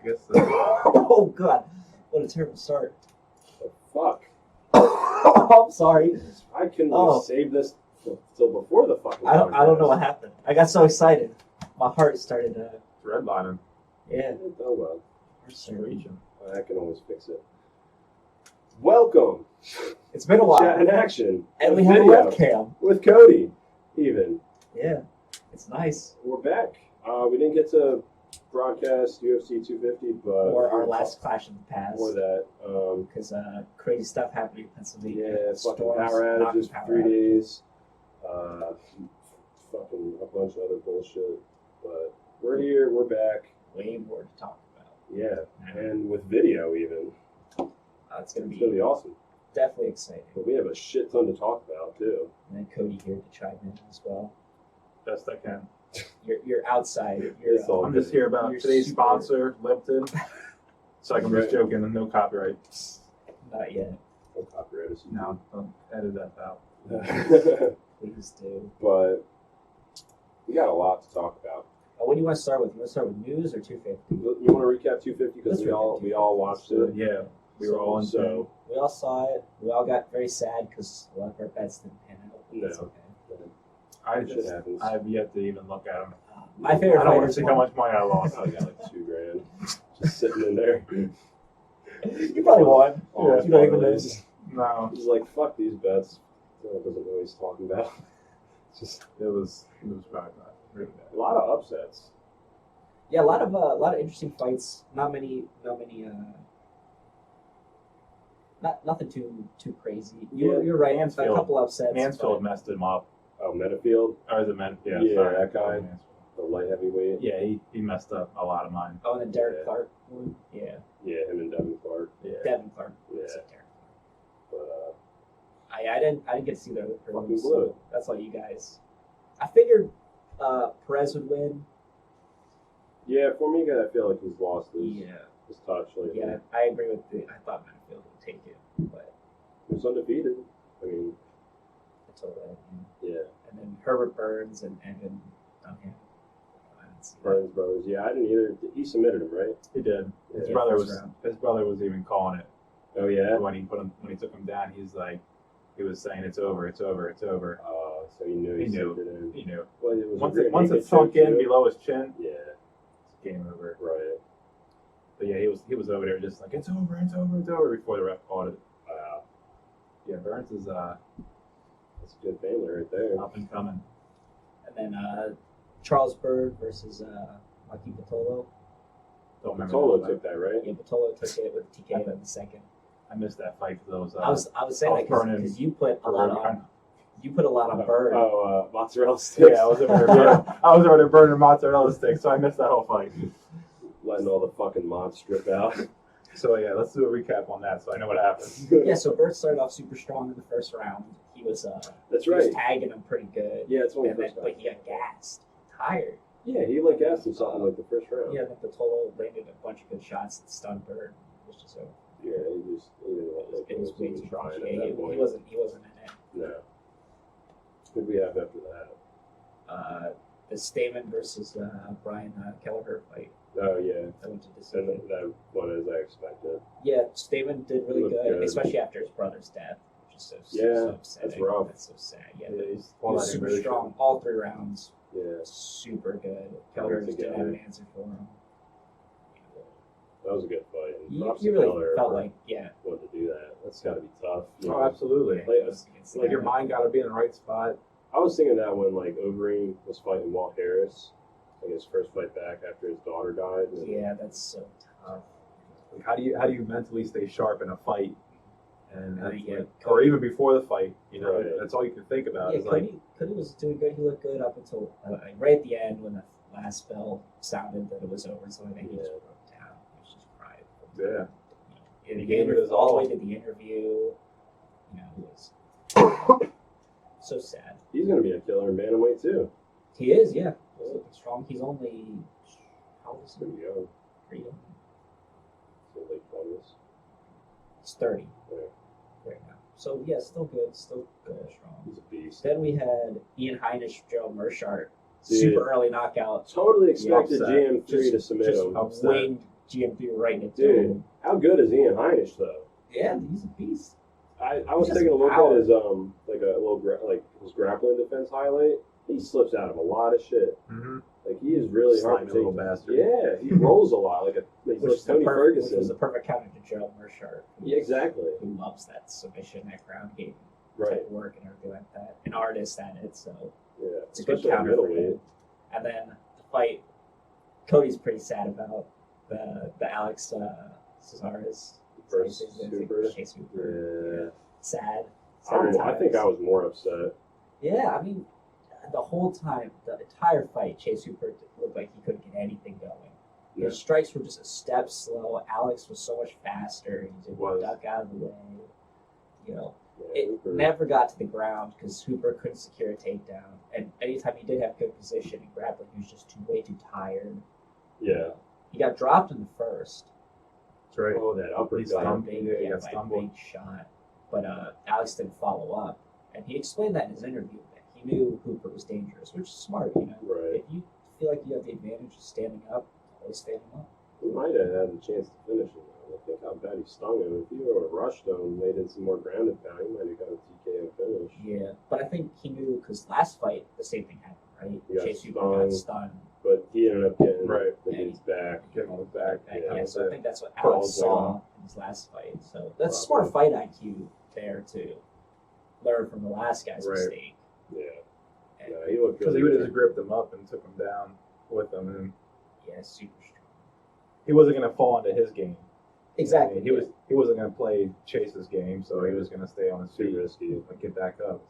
I guess. Oh god, what a terrible start. The fuck? I'm sorry. I couldn't save this till before the fucking. I don't know what happened. I got so excited. My heart started to. Redlining. Yeah. Oh well. Region. I can always fix it. Welcome. It's been a while. Chattin Action. And we have a webcam. With Cody, even. Yeah. It's nice. We're back. We didn't get to broadcast UFC 250, but... Or our last Clash of the Past. Or that. Because crazy stuff happening in Pennsylvania. Yeah, fucking power outages for 3 days. Fucking a bunch of other bullshit. But we're here, we're back. Way more to talk about. Yeah, and with video even. It's going to be awesome. Definitely exciting. But we have a shit ton to talk about, too. And then Cody here to chime in as well. Best I can. You're outside. I'm just here about today's sponsor, Lipton. So I'm just joking, no copyright. Not yet. No copyright. No, don't edit that out. Please do. But we got a lot to talk about. What do you want to start with? You want to start with news or 250? You want to recap 250 because we all watched it. Yeah, we were all in. So we all saw it. We all got very sad because a lot of our bets didn't pan out. No. It's okay. I have yet to even look at them. My favorite. I don't want to see how much money I lost. I got like $2,000 just sitting in there. You probably won. Yeah, you don't even know. No, he's like, fuck these bets. Doesn't know what he's talking about. It was probably not really bad. A lot of upsets. Yeah, a lot of interesting fights. Nothing too crazy. You're right. Mansfield. A couple upsets. Mansfield messed him up. Oh, Metafield? Or is it Mansfield? Yeah, sorry. that guy. The light heavyweight. Yeah, he messed up a lot of mine. Oh, and then Derek Clark one? Yeah. Yeah, him and Devin Clark. Yeah. Devin Clark. Yeah. Derek Clark. But, I didn't get to see the fucking blue. That's all you guys. I figured Perez would win. Yeah, Formiga, I feel like he's lost his touch lately. Yeah, I agree with I thought Metafield would take it, but he was undefeated. I mean, until then. Yeah. And then Herbert Burns and Evan Dunham. Burns brothers. Yeah, I didn't either. He submitted him, right? He did. His Yeah, brother was even calling it. Oh yeah. When he took him down, he was saying it's over. So he knew he knew. He knew. Well, it was Once it sunk in below his chin, yeah, it's game over. Right. But yeah, he was over there just like it's over before the ref called it. Wow. Yeah, Burns is that's a good family right there. up and coming. And then Charles Bird versus Maki Patolo. Don't remember. Patolo took that, right? Yeah, Patolo took it with TKO in the second. I missed that fight because I was. I was saying that because you put a lot on. You put a lot on Bird. Mozzarella sticks. Yeah, I was over there burning mozzarella sticks, so I missed that whole fight. Letting all the fucking mods strip out. So yeah, let's do a recap on that so I know what happened. Yeah, so Bird started off super strong in the first round. He was that's he right. was tagging him pretty good. Yeah, it's only the then, first round. but he got gassed, tired. Yeah, he asked him something like the first round. Yeah, then Patolo landed a bunch of good shots that stunned Bird. It was just over. Yeah, he didn't It was way too trying much. at that point. He wasn't in it. No. What did we have after that? The Stamen versus Brian Kelleher fight. Oh yeah, That went to decision. that one as I expected. Yeah, Stamen did really Looked good, good. especially after his brother's death, which is so upsetting. That's rough. That's so sad. Yeah, He's he was super strong all 3 rounds. Yeah, Super good. Kelleher just didn't have an answer for him. that was a good fight. And props You to really Keller felt for like, wanting to do that. That's got to be tough. Oh, absolutely. Like, Your mind got to be in the right spot. I was thinking that when like Overeem was fighting Walt Harris, like his first fight back after his daughter died. And Yeah, that's so tough. Like, how do you mentally stay sharp in a fight? And that's Yeah, or even before the fight, Right. that's all you can think about. Yeah, is Cody was doing good. He looked good up until right at the end when the last bell sounded that it was over. So I think he just broke down. He was just crying. Yeah. And He gave it his all the all. way to the interview. It was so sad. he's gonna be a killer in bantamweight too. He is, yeah. He's looking strong. He's only how old is he? Pretty young. Pretty young. So late 20s. He's 30 Yeah. right now. So yeah, still good, strong. He's a beast. Then we had Ian Heinisch, Joe Mershart, Dude. super early knockout. Totally expected upset. GM3 to submit him. upset. GM3 writing it Dude. down. How good is Ian Heinisch though? Yeah, he's a beast. I was He has taking a look power. at his like a little his grappling defense highlight. He slips out of a lot of shit. Mm-hmm. Like he is really hard Slimy to little take. bastard. Yeah, he rolls a lot. Like he's Which like is Tony which Ferguson. was the perfect counter to Gerald Mearshart. Yeah, exactly. Who loves that submission, that ground game Right. type work and everything like that. An artist at it, so Yeah. it's a good Especially at counter for him. middleweight. And then the fight, Cody's pretty sad about the Alex Cesares Versus Hooper. Chase Hooper. Yeah. Sad. I think I was more upset. Yeah, I mean, the whole time, the entire fight, Chase Hooper looked like he couldn't get anything going. Yeah. His strikes were just a step slow. Alex was so much faster. He didn't Was. duck out of the way. You know, Yeah, it Hooper. never got to the ground because Hooper couldn't secure a takedown. And anytime he did have good position and grappling, he was just way too tired. Yeah. He got dropped in the first. That's right. Oh, that He's uppercut. stumped. Big, Yeah, he got by a stumbled. big shot. But Alex didn't follow up. And he explained that in his interview. That he knew Hooper was dangerous, which is smart, you know. Right. If you feel like you have the advantage of standing up, always stand up. He might have had a chance to finish him. Though. I think how bad he stung him. If he would have rushed him, made in some more grounded pound, he might have got a TKO finish. Yeah, but I think he knew because last fight the same thing happened, right? He got Chase Hooper got stung. stunned. But he ended up getting Right. the Yeah, dude's back. Get him back. Yeah, so I think that's what Put all Alex his weight saw on. in his last fight. So that's smart fight IQ there to learn from the last guy's Right. mistake. Yeah. And, No, he looked Because really he would have good. just gripped him up and took him down with him, and yeah, super strong. he wasn't going to fall into his game. Exactly. He wasn't going to play Chase's game, so he was going to stay on his Too feet risky. and get back up.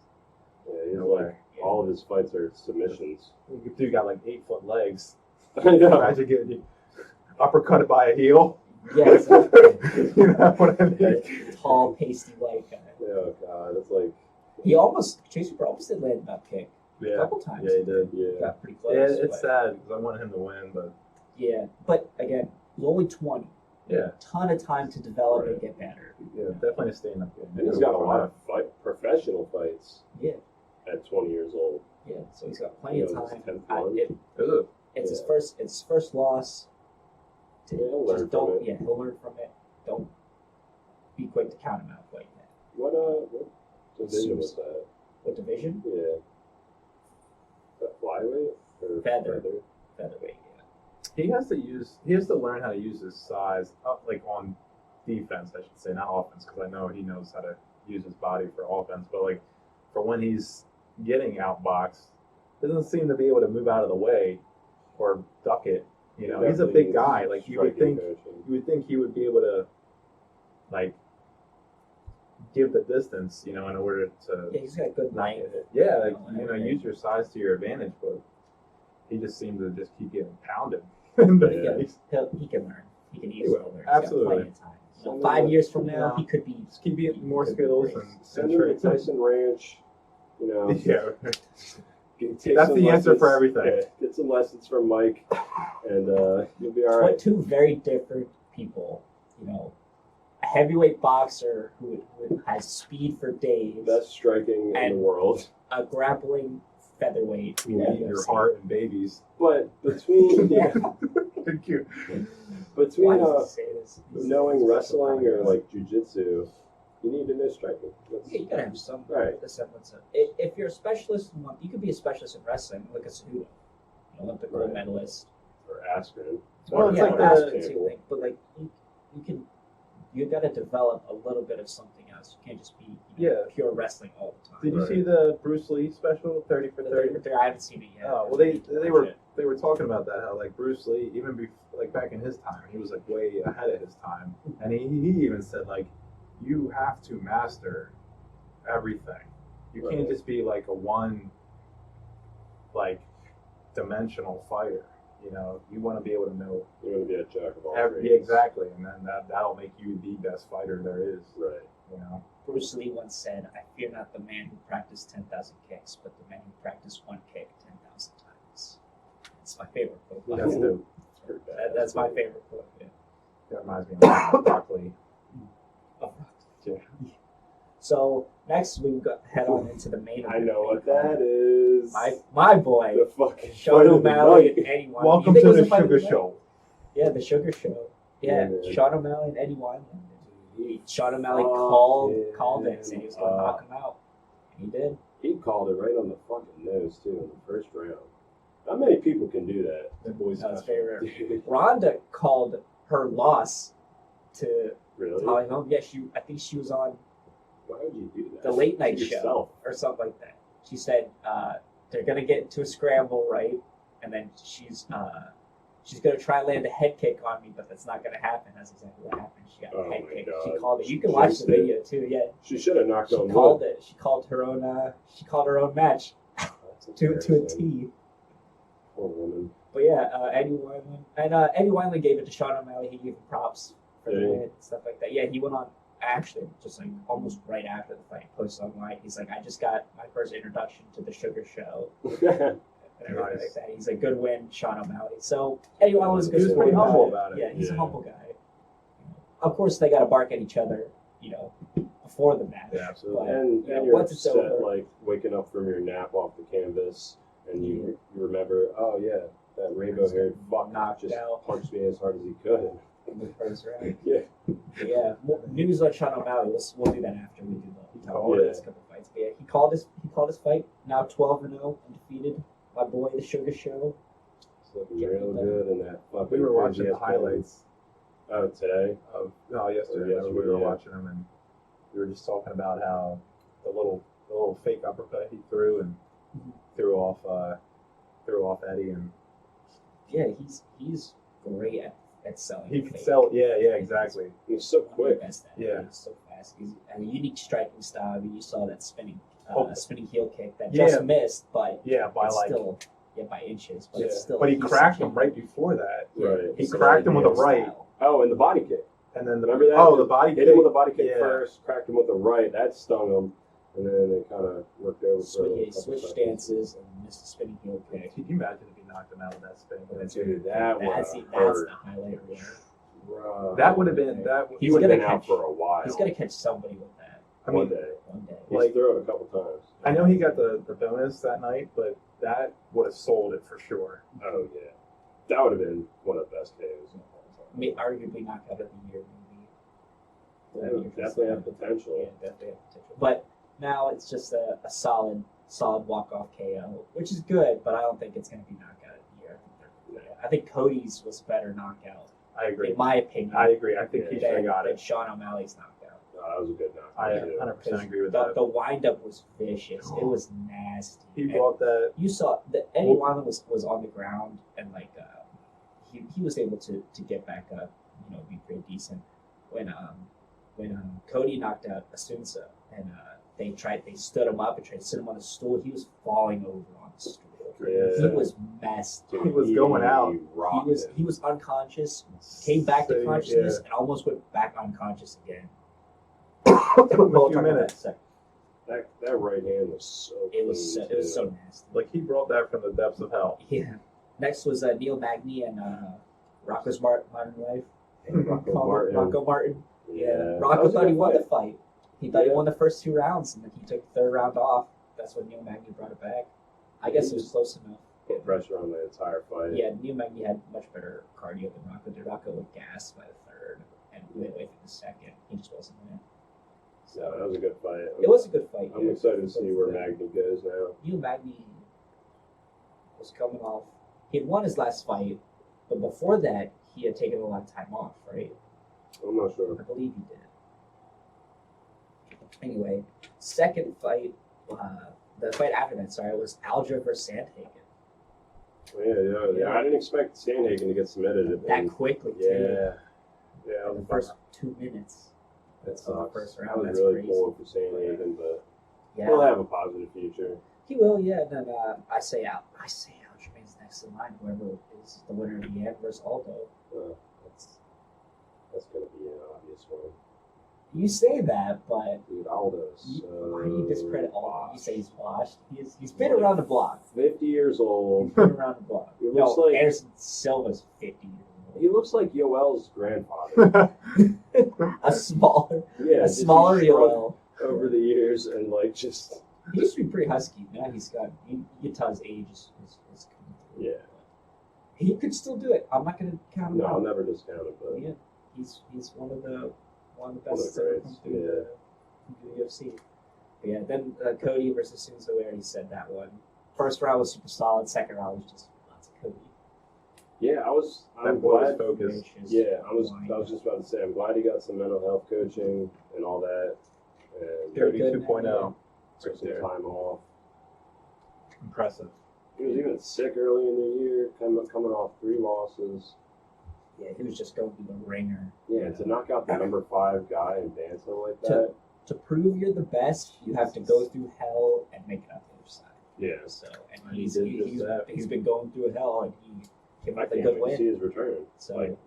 Yeah, he's No like way. all of his fights are submissions. Dude got like 8-foot legs. I know. Imagine getting uppercutted by a heel. Yeah, exactly. You know what I mean? That tall, pasty white guy. Oh god, it's like Chase Hooper almost did land that kick a Yeah, couple times. yeah, he did. yeah. Got pretty close. Yeah, it's but- sad because I wanted him to win, but Yeah, but again, he's only 20. yeah, Ton of time to develop and Right. get better. yeah, definitely a stand-up game. And he's got a lot of professional fights Yeah, at 20 years old. yeah. So he's got plenty of Yeah, it's time. 10th I- one. Ugh. It's his Yeah. first. It's his first loss. Yeah, he'll learn Just from don't. it. Yeah, he'll learn from it. Don't be quick to count him out like that. What division was that? What division? Yeah. Is that flyweight or Feather. Featherweight. Yeah. He has to learn how to use his size up, like on defense, I should say, not offense, because I know he knows how to use his body for offense, but like for when he's getting outboxed, doesn't seem to be able to move out of the way or duck it. You know, he's a big guy. Like you would think he would be able to like give the distance, you know, in order to Yeah, he's got a good not length. get hit. Yeah, like, You know, you know, and- use your size to your advantage, but he just seems to just keep getting pounded. in the Yeah. face. He can learn. He can easily will. learn. He's Absolutely. got plenty of time. So 5 years from now, he could be. Just keep getting more skills and Send him to train. Tyson Ranch. You know, Yeah, take that's some the answer lessons. for everything. Yeah, get some lessons from Mike, and you'll be all But right. two very different people. You know, a heavyweight boxer who has speed for days, Best striking in the And- world. a grappling featherweight. who You has eat your UFC. heart and babies. But between Thank you. Why between does he say this? knowing wrestling or like jujitsu, you need to know striking. That's, Yeah, you gotta have some Right. semblance of. If you're a specialist, in one, you could be a specialist in wrestling. Look at Cejudo, an Olympic gold Right. medalist. or Askren. Well, it's yeah, like that's the- the same thing. But like you got to develop a little bit of something else. You can't just be pure wrestling all the time. Did you Right. see the Bruce Lee special, 30 for The 30? 30, I haven't seen it yet. Oh well, they were talking about that, how like Bruce Lee, even like back in his time, he was like way ahead of his time, and he even said like, you have to master everything. You can't Right. just be like a one like dimensional fighter. You know, you want to be able to know You're going to be a jack of all trades. yeah, exactly, and then that'll make you the best fighter there is. Right. You know. Bruce Lee once said, "I fear not the man who practiced 10,000 kicks, but the man who practiced one kick 10,000 times." It's my favorite quote. That's dope. That's my favorite quote. Yeah. That reminds me of Rock Lee. Yeah. So next we head on into the main. I know what event. that is. My boy, The fucking Sean fight of the O'Malley night. and anyone. Welcome You think to it was the a fight of Sugar night? Show. Yeah, the Sugar Show. Yeah, man. Sean O'Malley and Eddie Wineland. He Sean O'Malley fucked called it, him saying he was going to knock him out. And he did. He called it right on the fucking nose too in the first round. Not many people can do that. That boy's That's special. very rare. Dude, Rhonda called her loss to really? Holly Holm. Yeah, I think she was on Why would you do that? the late night To show yourself. or something like that. She said they're gonna get into a scramble, right? And then she's gonna try and land a head kick on me, but that's not gonna happen. That's exactly what happened. She got Oh a head my kick. God. She called it. You She can watch jinxed the it. video too. Yeah, She should have knocked she on called wood. it. She called her own. She called her own match That's to a embarrassing. T. Poor woman. But yeah, Eddie Wineland and Eddie Wineland gave it to Sean O'Malley. He gave him props for the Did he? win and stuff like that. Yeah, he went on actually just like almost right after the fight, posted online. He's like, I just got my first introduction to the Sugar Show. And everything like Nice. that. He's a good win, Sean O'Malley. So Eddie Wineland was a good He was sport pretty humble about it. Yeah, he's a Yeah. humble guy. Of course, they got to bark at each other, before the match. Yeah, absolutely. But, and you know, you're once it's upset, over, like waking up from your nap off the canvas, and you remember, oh yeah, that rainbow-haired fuck Knocked just out. punched me as hard as he could. in the first round. Yeah. But yeah, more news on Sean O'Malley. We'll do that after we do the called it. next couple fights. But yeah, he called his fight. Now 12-0, undefeated. My boy, the Sugar Show. It's looking real good in that fucking. We were watching crazy the ass highlights Oh, today. of yesterday. Yesterday, We were yeah. watching them, and we were just talking about how the little fake uppercut he threw and threw off Eddie, and Yeah, he's great at selling. he the could fake. sell. Yeah, exactly. He's so One of the quick. best at it. Yeah. He's so fast. He's a unique striking style. I mean, you saw that spinning Oh. spinning heel kick that Yeah. just missed, but Yeah, by it's like. still by inches. But it's Yeah. still. But he he's cracked such a- him right before that, Yeah, Right. He he's cracked him with a style. right. Oh, and the body kick. and then Remember that? Oh, the body Hit kick. him with a body kick Yeah. first, cracked him with the right. That stung him, and then they kind of worked over. for a He couple switched seconds. stances and missed a spinning heel kick. Can you imagine if he knocked him out with that spin? Dude, that would That's have the hurt. highlight reel. Bro. That would have been that. He He's would have gonna been out catch- for a while. He's gonna catch somebody with that I one mean, day. one day. He's like- thrown it a couple times. I know he got the bonus that night, but that would have sold it for sure. Oh yeah, that would have been one of the best KOs. Arguably knockout of the year, maybe. Yeah, definitely have potential. Yeah, definitely have potential. But now it's just a solid walk-off KO, which is good, but I don't think it's going to be knockout of the year. I think Cody's was a better knockout, I agree. in my opinion, I agree. I think he should have than, got than it. Sean O'Malley's knockout. No, that was a good knockout. I too. 100% agree with The, that. the wind-up was vicious. It was nasty. He And brought that. you saw that Eddie Wineland was on the ground and he was able to get back up, be pretty decent. When Cody knocked out Asunsa and they stood him up and tried to sit him on the stool, he was falling over on the stool. Yeah. He was messed. Dude, He was going out. rocked He him. was unconscious, came back to So, consciousness, and almost went back unconscious again. In We'll a talk few about that in a minutes. second. That right hand was so. It was clean, so too. nasty. Like he brought that from the depths of hell. Yeah. Next was Neil Magny and Rocco's Martin wife. Rocco Martin. Yeah, that Rocco was a thought he good won the fight. fight. He thought he Yeah. won the first 2 rounds, and then he took the 3rd round off. That's when Neil Magny brought it back. I guess it was close enough. Put pressure on the entire fight. Yeah, Neil Magny had much better cardio than Rocco did. Rocco was gassed by the 3rd and midway through the 2nd. He just wasn't in it. So that was a good fight. It was a good fight. I'm excited to see where Magny goes now. Neil Magny was coming off. He had won his last fight, but before that, he had taken a lot of time off, right? I'm not sure. I believe he did. Anyway, second fight, the fight after that, was Aljo versus Sandhagen. Yeah. I didn't expect Sandhagen to get submitted. That quickly, too. Yeah. Yeah. In the first 2 minutes. That of the sucks. first I round. was That's really crazy. pulling for Sandhagen, but Yeah, he'll have a positive future. he will. Yeah, and then I say Aljamain's next in line. Whoever is the winner of the end versus Aldo. That's going to be an obvious one. You say that, but Dude, Aldo's why do you discredit Aldo? You washed. say he's washed. He's been around the block. 50 years old. He's been around the block. He No, looks like- Anderson Silva's 50 years He old. looks like Yoel's grandfather. A smaller, Yeah, a just smaller he shrunk Yoel. over the years and like just He used to be pretty husky. Now he's got. You can tell his age is coming through. yeah. He could still do it. I'm not going to count him No, I'll out. never discount it, but Yeah. he's one of the One best of that's the ever greats, come through the UFC. But yeah, then Cody versus Sunzo, we already said that one. First round was super solid. Second round was just lots of Cody. Yeah, That I'm boy's glad. focus. Gracious. Yeah, I was Wine. just about to say, I'm glad he got some mental health coaching and all that, and Very Cody good, 2.0. took Right some there. time off. Impressive. He was even sick early in the year, coming off 3 losses. Yeah, he was just going through the ringer. Yeah, to knock out the number 5 guy in Bantam like To- that. To prove you're the best, you have to go through hell and make it out the other side. Yeah, So, and And he did just that. he's been going through hell, and he came I up with a can't good wait to see win. his return. So, Like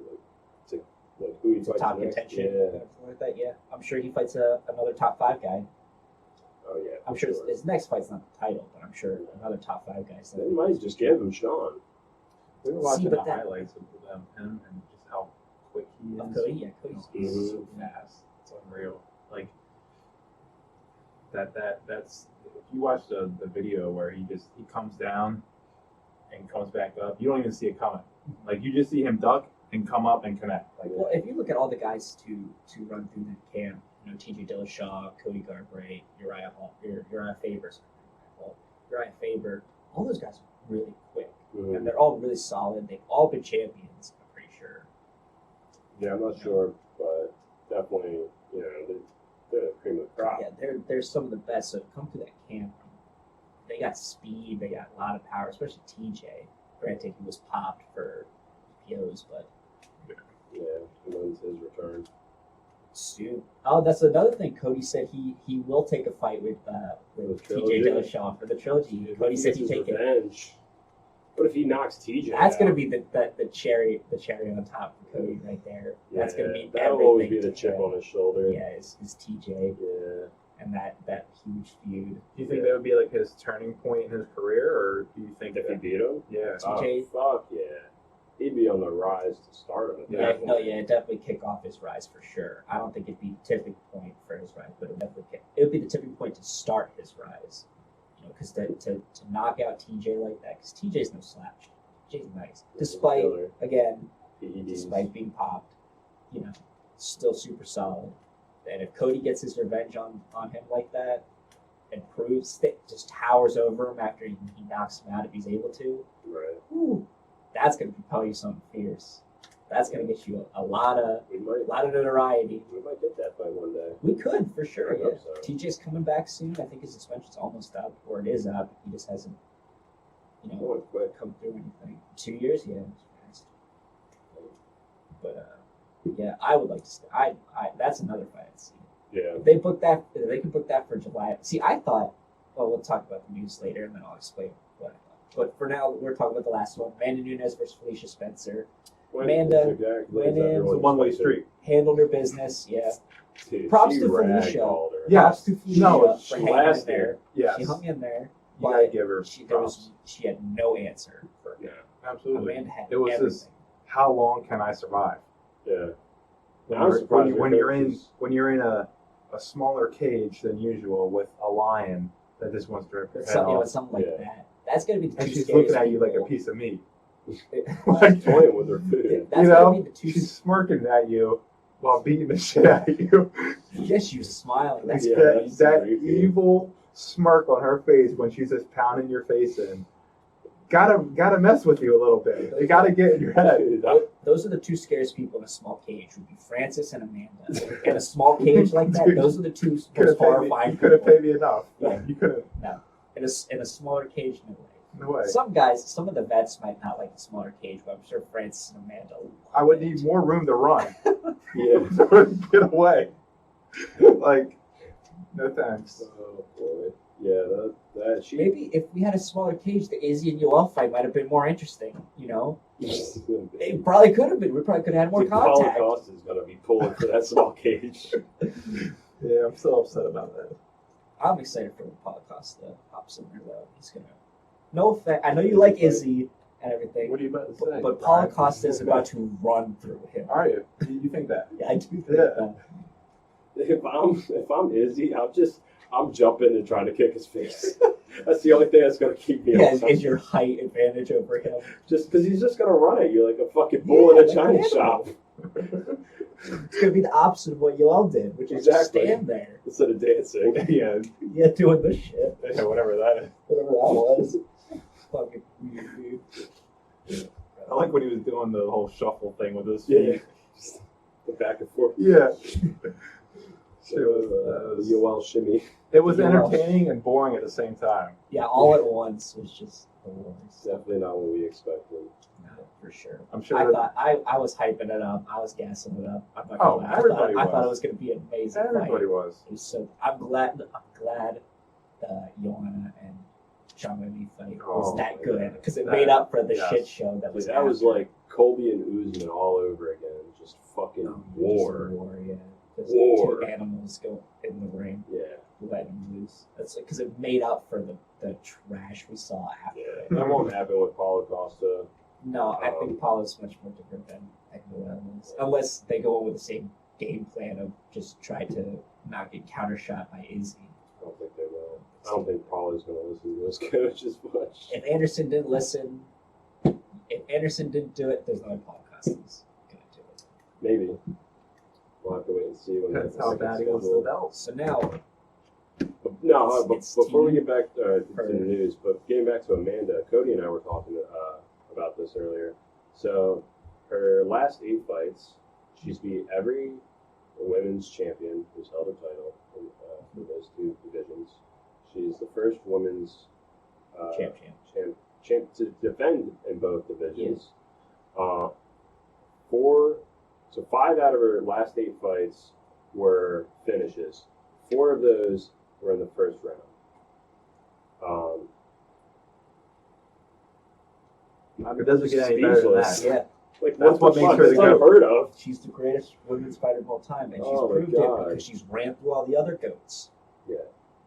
who he to fights top next. contention, Yeah. everything like that. Yeah, I'm sure he fights another top 5 guy. Oh yeah. I'm for sure his next fight's not the title, but I'm sure another top 5 guy. They might just give him Sean. We were See, watching but the that- highlights of him and just how quick he is. Cody, yeah, Cody's Mhm. so fast. It's unreal. Like that's if you watch the video where he comes down and comes back up, you don't even see it coming. Like you just see him duck and come up and connect. Like Well, if you look at all the guys to run through that camp, you know, T.J. Dillashaw, Cody Garbrandt, Uriah Faber, all those guys are really quick, Mhm. and they're all really solid. They've all been champions, I'm pretty sure. Yeah, I'm not sure, but definitely, they're the cream of the crop. Yeah, they're some of the best. So to come to that camp, they got speed, they got a lot of power, especially TJ. Granted, he was popped for POs, but Yeah, and when's his return? soon. Oh, that's another thing. Cody said he will take a fight with The TJ trilogy? Dillashaw for the trilogy. If Cody he said gets he'd his take it. revenge. What if he knocks TJ? That's gonna out? be the cherry on top for Cody right there. That's gonna be that'll always be everything the to chip him. on his shoulder. Yeah, is TJ Yeah. and that huge feud. do you think that would be like his turning point in his career, or do you think If he that beat him, yeah? TJ fuck yeah, he'd be on the rise to start him. At Yeah, that no, point. yeah, definitely kick off his rise for sure. I don't think it'd be the tipping point for his rise, but it would be the tipping point to start his rise. You know, because to knock out TJ like that, because TJ's no slouch. TJ's nice, despite Killer. again, PEDs. despite being popped, you know, still super solid. And if Cody gets his revenge on him like that, and proves that just towers over him after he knocks him out if he's able to, Right. whew, that's gonna propel you something fierce. That's gonna get you a lot of We might notoriety. get that fight one day. We could for sure. I Yeah. hope so. TJ's coming back soon. I think his suspension's almost up, or it is up. He just hasn't, Going quick. come through anything. 2 years, yeah. It's fast. But yeah, I would like to. I that's another fight I'd see. Yeah. If they book that, if they can book that for July. See, I thought. Well, we'll talk about the news later, and then I'll explain what I thought. But for now, we're talking about the last one: Amanda Nunes versus Felicia Spencer. Amanda went in. It's a one-way street. Handled her business. Yeah. Dude, Props she to Felicia. ragdolled her. Yeah. Props to Felicia No, for she hanging in lasted. there. Yes, She hung in there, you gotta but give her props. she had no answer for Yeah. Absolutely. Amanda had It was everything. this. How long can I survive? Yeah. When I was you're, surprised when we you're did in this. when you're in a smaller cage than usual with a lion that just wants to rip your But head something, off, something like Yeah. that. That's gonna be the and two she's scariest looking at you like a people. piece of meat. She's toying with her food. That's You gonna know, be the two. she's smirking at you while beating the shit out of you. Yes, she was smiling. That's Yeah, that that's that creepy. evil smirk on her face when she's just pounding your face in. Gotta mess with you a little bit. They gotta get in your head. Dude, that- those are the two scariest people in a small cage. Would be Francis and Amanda. In a small cage like that, Dude, those are the two most Could have paid me. horrifying. You could have people. paid me enough. Yeah. You could have. In a smaller cage, no way. No way. Some guys, some of the vets might not like the smaller cage, but I'm sure Francis and Amanda. I would need more room to run. yeah. Get away. Like, no thanks. Oh boy. Yeah, that she Maybe if we had a smaller cage, the Izzy and Yoel fight might have been more interesting. You know, it probably could have been. We probably could have had more contact. Holocaust is gonna be pulling for that small cage. Yeah, I'm so upset about that. I'm excited for Holocaust to pop in there though. He's gonna. No offense. I know you like Izzy and everything, What are you about to say? but Holocaust is about to run through him. Are you? You think that? Yeah, I do think Yeah. that. If I'm Izzy, I'm jumping and trying to kick his face. That's the only thing that's gonna keep me Yeah, alive. is your height advantage over him? Just because he's just gonna run at you like a fucking bull in a like china an shop. It's gonna be the opposite of what Yoel did, which is just Exactly. stand there. Instead of dancing. Yeah, Yeah, doing this shit. yeah, whatever that is. Whatever that was. Fucking weird, dude. I like when he was doing the whole shuffle thing with his Yeah. feet. Just the back and forth. Yeah. So, the Yoel shimmy. It was Yeah. entertaining and boring at the same time. Yeah, all at once was just the worst. Definitely not what we expected. No, for sure. I'm sure. I thought I was hyping it up. I was gassing it up. I'm not Oh, gonna lie. everybody I thought it was. was gonna be an amazing Everybody fight. was. It was so. I'm glad Joanna and Sean Lee fight was Oh, that my good God. because it That- made up for the yes. shit show that was. That was after. like Colby and Usman all over again. Just fucking Oh, war. just war, yeah. Just War. two animals go in the ring, Yeah. let them loose. That's because it made up for the trash we saw after Yeah. it. That won't happen with Paulo Costa. No, I think Paulo's much more different than Joel is. Unless they go in with the same game plan of just try to not get countershot by Izzy. I don't think they will. I don't think Paulo's going to listen to his coach as much. If Anderson didn't listen, if Anderson didn't do it, there's no way Paulo Costa's going to do it. Maybe. We'll have to wait and see when That's the how second bad he wants the schedule. belt. So now, No, but It's before we team get back to for- the news, but getting back to Amanda, Cody and I were talking about this earlier. So her last 8 fights, she's beat every women's champion who's held a title for those 2 divisions. She's the first women's champ to defend in both divisions. 5 out of her last 8 fights were finishes. 4 of those were in the first round. It doesn't get any better than Speechless. that. yeah, Like That's what the makes fuck? her the That's GOAT. unheard of. she's the greatest women's fighter of all time, and she's Oh my proved God. it because she's ran through all the other goats.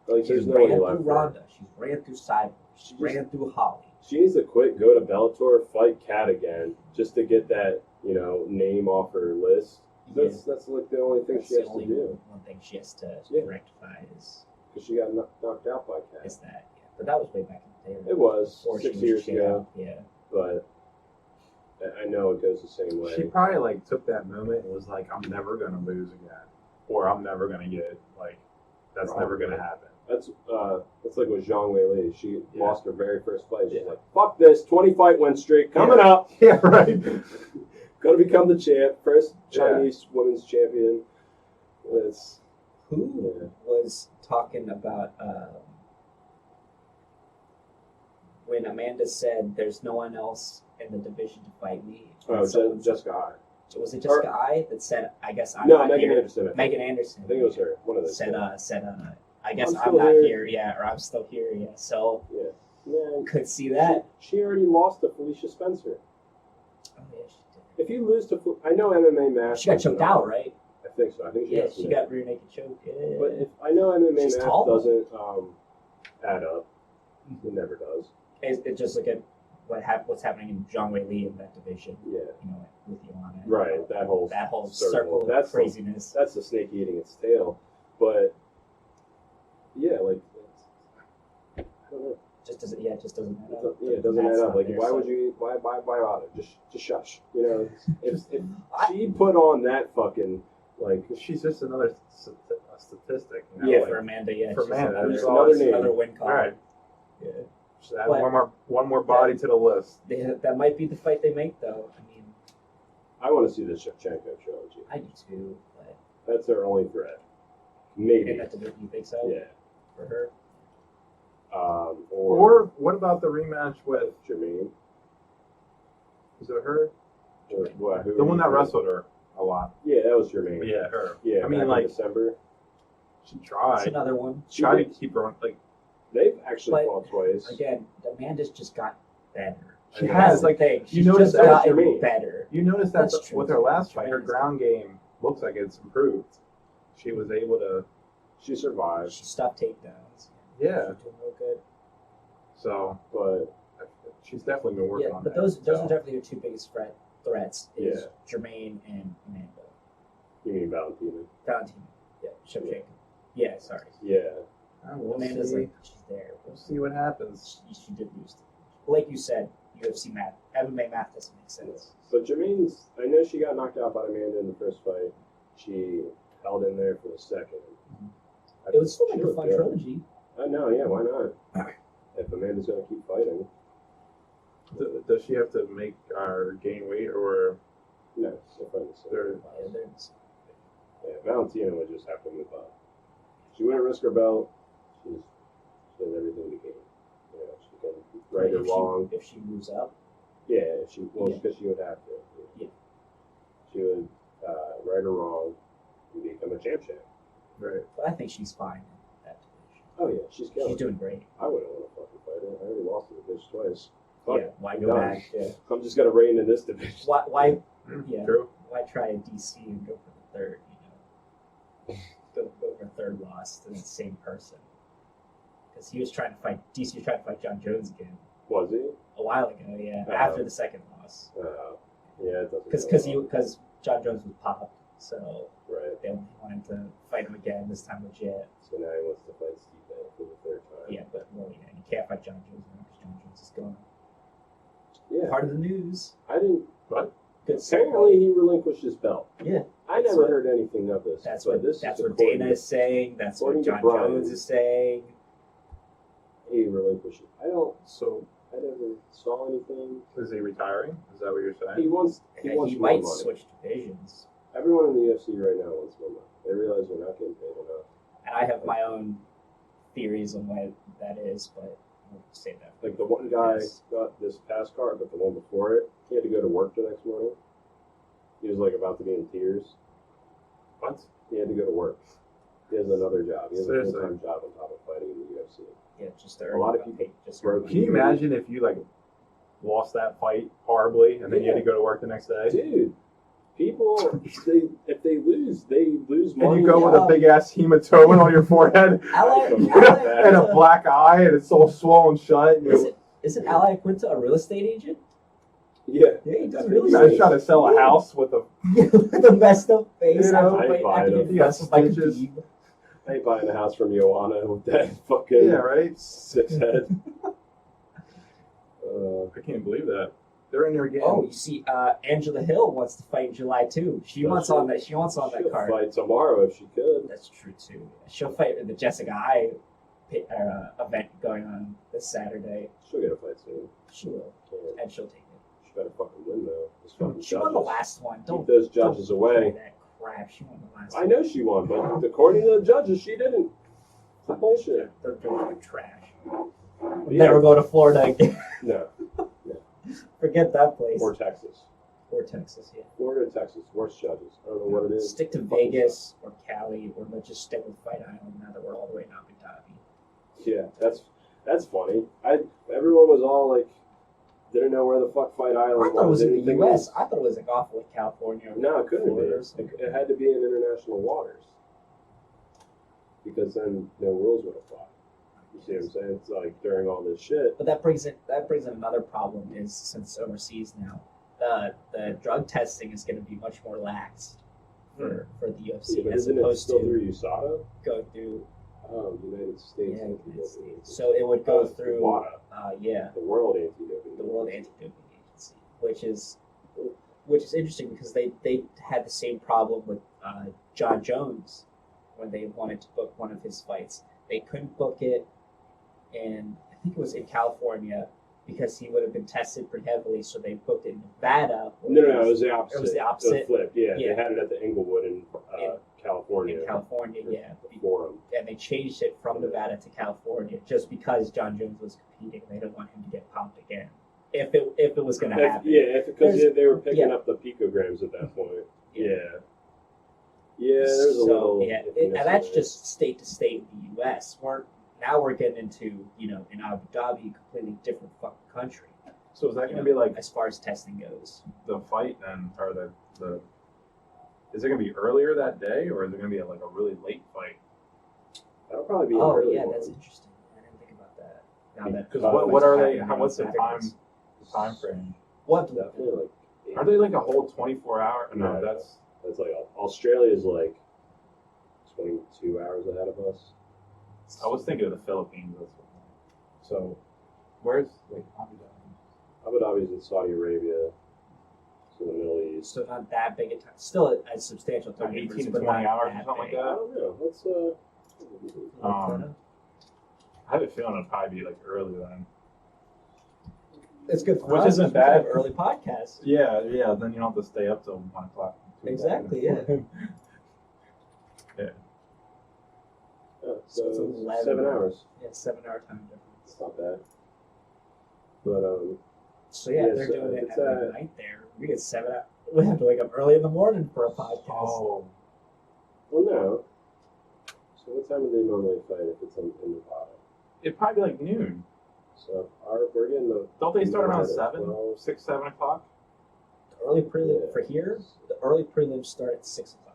Like She's there's no ran one through left. Ronda. She's ran through Cyborg. She She just- ran through Holly. She needs to quit, go to Bellator, fight Cat again, just to get that name off her list. That's like the only thing That's she the has to only do one thing she has to Yeah. rectify is because she got knocked out by Cat. that. Yeah. But that was way back in the day. It was Before 6 she was years shit ago, out. Yeah. but I know it goes the same way. She probably like took that moment and was like, "I'm never gonna lose again," or "I'm never gonna get like that's never gonna happen." That's like with Zhang Weili. She Yeah. lost her very first fight. She's Yeah. like, "Fuck this! 20 fight win streak coming up. Yeah, right. Gonna become the champ, first Yeah. Chinese women's champion." It's Who Yeah. was talking about when Amanda said there's no one else in the division to fight me? And someone- Jessica High. was it Jessica I that said, I guess I'm No, not Megan here? Anderson. I think. Megan Anderson. I think it was her. One of those. Said, I guess I'm I'm still not here. here. Yeah, or I'm still here. Yeah. So, Yeah. could see that. She already lost to Felicia Spencer. Oh, yeah, she did. If you lose to, I know MMA Math. She got choked out, right? I think so. I think she Yeah, got she submitted. got rear naked choked. Yeah. But if I know MMA She's Math tall. doesn't add up. It never does. It's just like what's happening in Zhang Weili in that division. Yeah. With Joanna. Right. That whole circle of That's craziness. That's the snake eating its tail. But yeah, like I don't know. Just doesn't. Yeah, it just doesn't add up. Yeah, it doesn't That's add up. not Like, there, why so- would you? Why bother? Just shush. If she put on that fucking like, She's just another statistic. Yeah, like, for Amanda. Yeah, for she's Amanda, there's another, another name. another win column. Right. Yeah. just add But- one more body to the list. That might be the fight they make, though. I mean, I want to see the Shevchenko trilogy. I do too. But That's their only threat. Maybe. in that division, you think so? Yeah. For her. Or what about the rematch with? Jermaine. Is it her? Or what, who The one are that you wrestled her a lot. thinking? Yeah, that was Jermaine. Yeah, her. Yeah, I mean, back like in December. she That's tried. another one. She Tried to did- keep her on. Like They've actually But- fought twice. Again, Amanda's just got better. she Yeah. has. That's Like the thing. She's notice just that gotten Jermaine. better. you notice that That's true. with her last fight, her Jermaine's- ground game looks like it's improved. She was able to. She survived, She stopped takedowns. Yeah. She's doing real good. So but she's definitely been working Yeah, on but that. those so. are definitely her two biggest threats. Is Yeah. Jermaine and Amanda. you mean Valentina? Valentina. Yeah, Shevchenko. Yeah, sorry. Yeah. We'll Amanda's see. like she's there. We'll see what happens. She did lose. Like you said, UFC math, MMA math doesn't make sense. But Jermaine's, I know she got knocked out by Amanda in the first fight. She held in there for the second. It was still like She a looked fun good. trilogy. I know, yeah, why not? If Amanda's gonna keep fighting. Does she have to make or gain weight, or No, she'll fight the same. Yeah, Valentina would just have to move up. She wouldn't risk her belt. She has everything to gain. You know, she can right or wrong. If she moves up. Yeah, she Yeah. because she would have to. Yeah. She would right or wrong become a champ. right? But I think she's fine in that division. Oh yeah, she's killing. She's doing great. I wouldn't want to fucking fight her. I already lost to the bitch twice. Fuck Yeah, it. why I'm go done. back? Yeah. I'm just gonna reign in this division. Why Yeah. True. why try a DC and go for the third, go for a third loss to the same person? Because he was trying to fight, DC was trying to fight John Jones again Was he? a while ago, yeah, Oh. after the second loss. Yeah, it doesn't. Because John Jones was popped, so Right. they wanted to fight him again, this time legit. So now he wants to fight Stipe for the third time. Yeah, but well, yeah, you can't fight John Jones now because John Jones is gone. Yeah. Part of the news. I didn't. Good Apparently, he relinquished his belt. Yeah. I That's never what- heard anything of this. That's but what this that's is what according Dana to- is saying. That's what according to John Brian. Jones is saying. He relinquished it. So I never saw anything. is he retiring? Is that what you're saying? He wants. He more might money. switch divisions. Everyone in the UFC right now wants more money. They realize they're not getting paid enough. And I have my own theories on why that is, but I'll say that. Like the one guy Yes. got this past card, but the one before it, he had to go to work the next morning. He was like about to be in tears. What? He had to go to work. He has another job. He has a Seriously? full-time job on top of fighting in the UFC. Yeah, just A lot of people just broke. Can you imagine if you like lost that fight horribly and then you had to go to work the next day? Dude, people, if they lose money. And you go with a big ass hematoma on your forehead and a black eye and it's all swollen shut. And Isn't Ally Quinta a real estate agent? Yeah. Yeah, he does you real guys estate. trying to sell a house with a With a messed up face. You know, after I buy after them. getting You got messed by stitches. Khabib. I ain't buying a house from Joanna with that fucking yeah, right. six head. I can't believe that they're in there again. Oh, you see, Angela Hill wants to fight in July too. She Does wants she? on that. She wants on that She'll card. fight tomorrow if she could. That's true too. She'll fight in the Jessica I event going on this Saturday. She'll get a fight soon. She will, Yeah. and she'll take it. She better fucking win though. This fucking She won the judges. last one. Keep Don't those judges don't away. do that crap. She won the last I one. know she won, but according to the judges, she didn't. It's bullshit. They're trash. Yeah. Never go to Florida again. No. Forget that place. Or Texas. Or Texas, yeah. Florida, Texas, worst judges. I don't know what it is. Stick to Fucking Vegas or Cali, or let's just stick with Fight Island now that we're all the way in Abu Dhabi. Yeah, that's funny. Everyone was all like, didn't know where the fuck Fight I Island thought it was in the Anything U.S. was- I thought it was like off with California. Or No, it couldn't Florida or be. something. It had to be in international waters because then no rules would apply. You see what I'm saying? It's like during all this shit. But that brings in another problem is since overseas now, the drug testing is going to be much more lax for the UFC Yeah, but as isn't it opposed still to through USADA? go through United States. yeah, Anti-Doping United States. Agency. So it would go through WADA, the World Anti-Doping. the World Agency. Anti-Doping Agency, which is interesting because they had the same problem with John Jones when they wanted to book one of his fights. They couldn't book it, and I think it was in California because he would have been tested pretty heavily. So they booked it in Nevada. No, it was the opposite. It was the It opposite. was flipped. Yeah, Yeah. they had it at the Inglewood in California. In California, yeah. The Forum. And they changed it from Nevada to California just because John Jones was competing. They didn't want him to get popped again. If it was going to happen. Because they were picking yeah. up the picograms at that point. Yeah. Yeah, there's a little. Yeah, iffiness and that's in it. just state to state in the U.S. Now we're getting into in Abu Dhabi, a completely different fucking country. So is that going to be like as far as testing goes? the fight then, or the? Is it going to be earlier that day, or is it going to be like a really late fight? That'll probably be. Oh an early yeah, one. that's interesting. I didn't think about that. Now that Because what what are they? happening What's the on time? Saturdays. The time frame? What? Definitely like. Are they like a whole 24 hour? No, No. that's That's like Australia's like 22 hours ahead of us. I was thinking of the Philippines. That's what, so where's like Abu Dhabi? Abu Dhabi's in Saudi Arabia, so the Middle East. So not that big a time. Still a substantial time. Like 18 difference, to but 20 not hours or that something like big. I don't know. Let's I have a feeling it'll probably be like early then. It's good for Which us. isn't because we can have bad. early podcasts. Yeah. Then you don't have to stay up till 1 o'clock. 2 Exactly, yeah. so it's 11. 7 hours. Yeah, 7-hour time difference. It's not bad. But So yeah, Yeah, they're so doing it it's, every night there. We get 7 hours. We have to wake up early in the morning for a podcast. Oh, well, no. So what time do they normally fight if it's in Nevada? it'd probably be like noon. So we're getting the. Don't they start around at 7? 12. 6, 7 o'clock? The early prelim Yeah. for here. The early prelims start at 6 o'clock.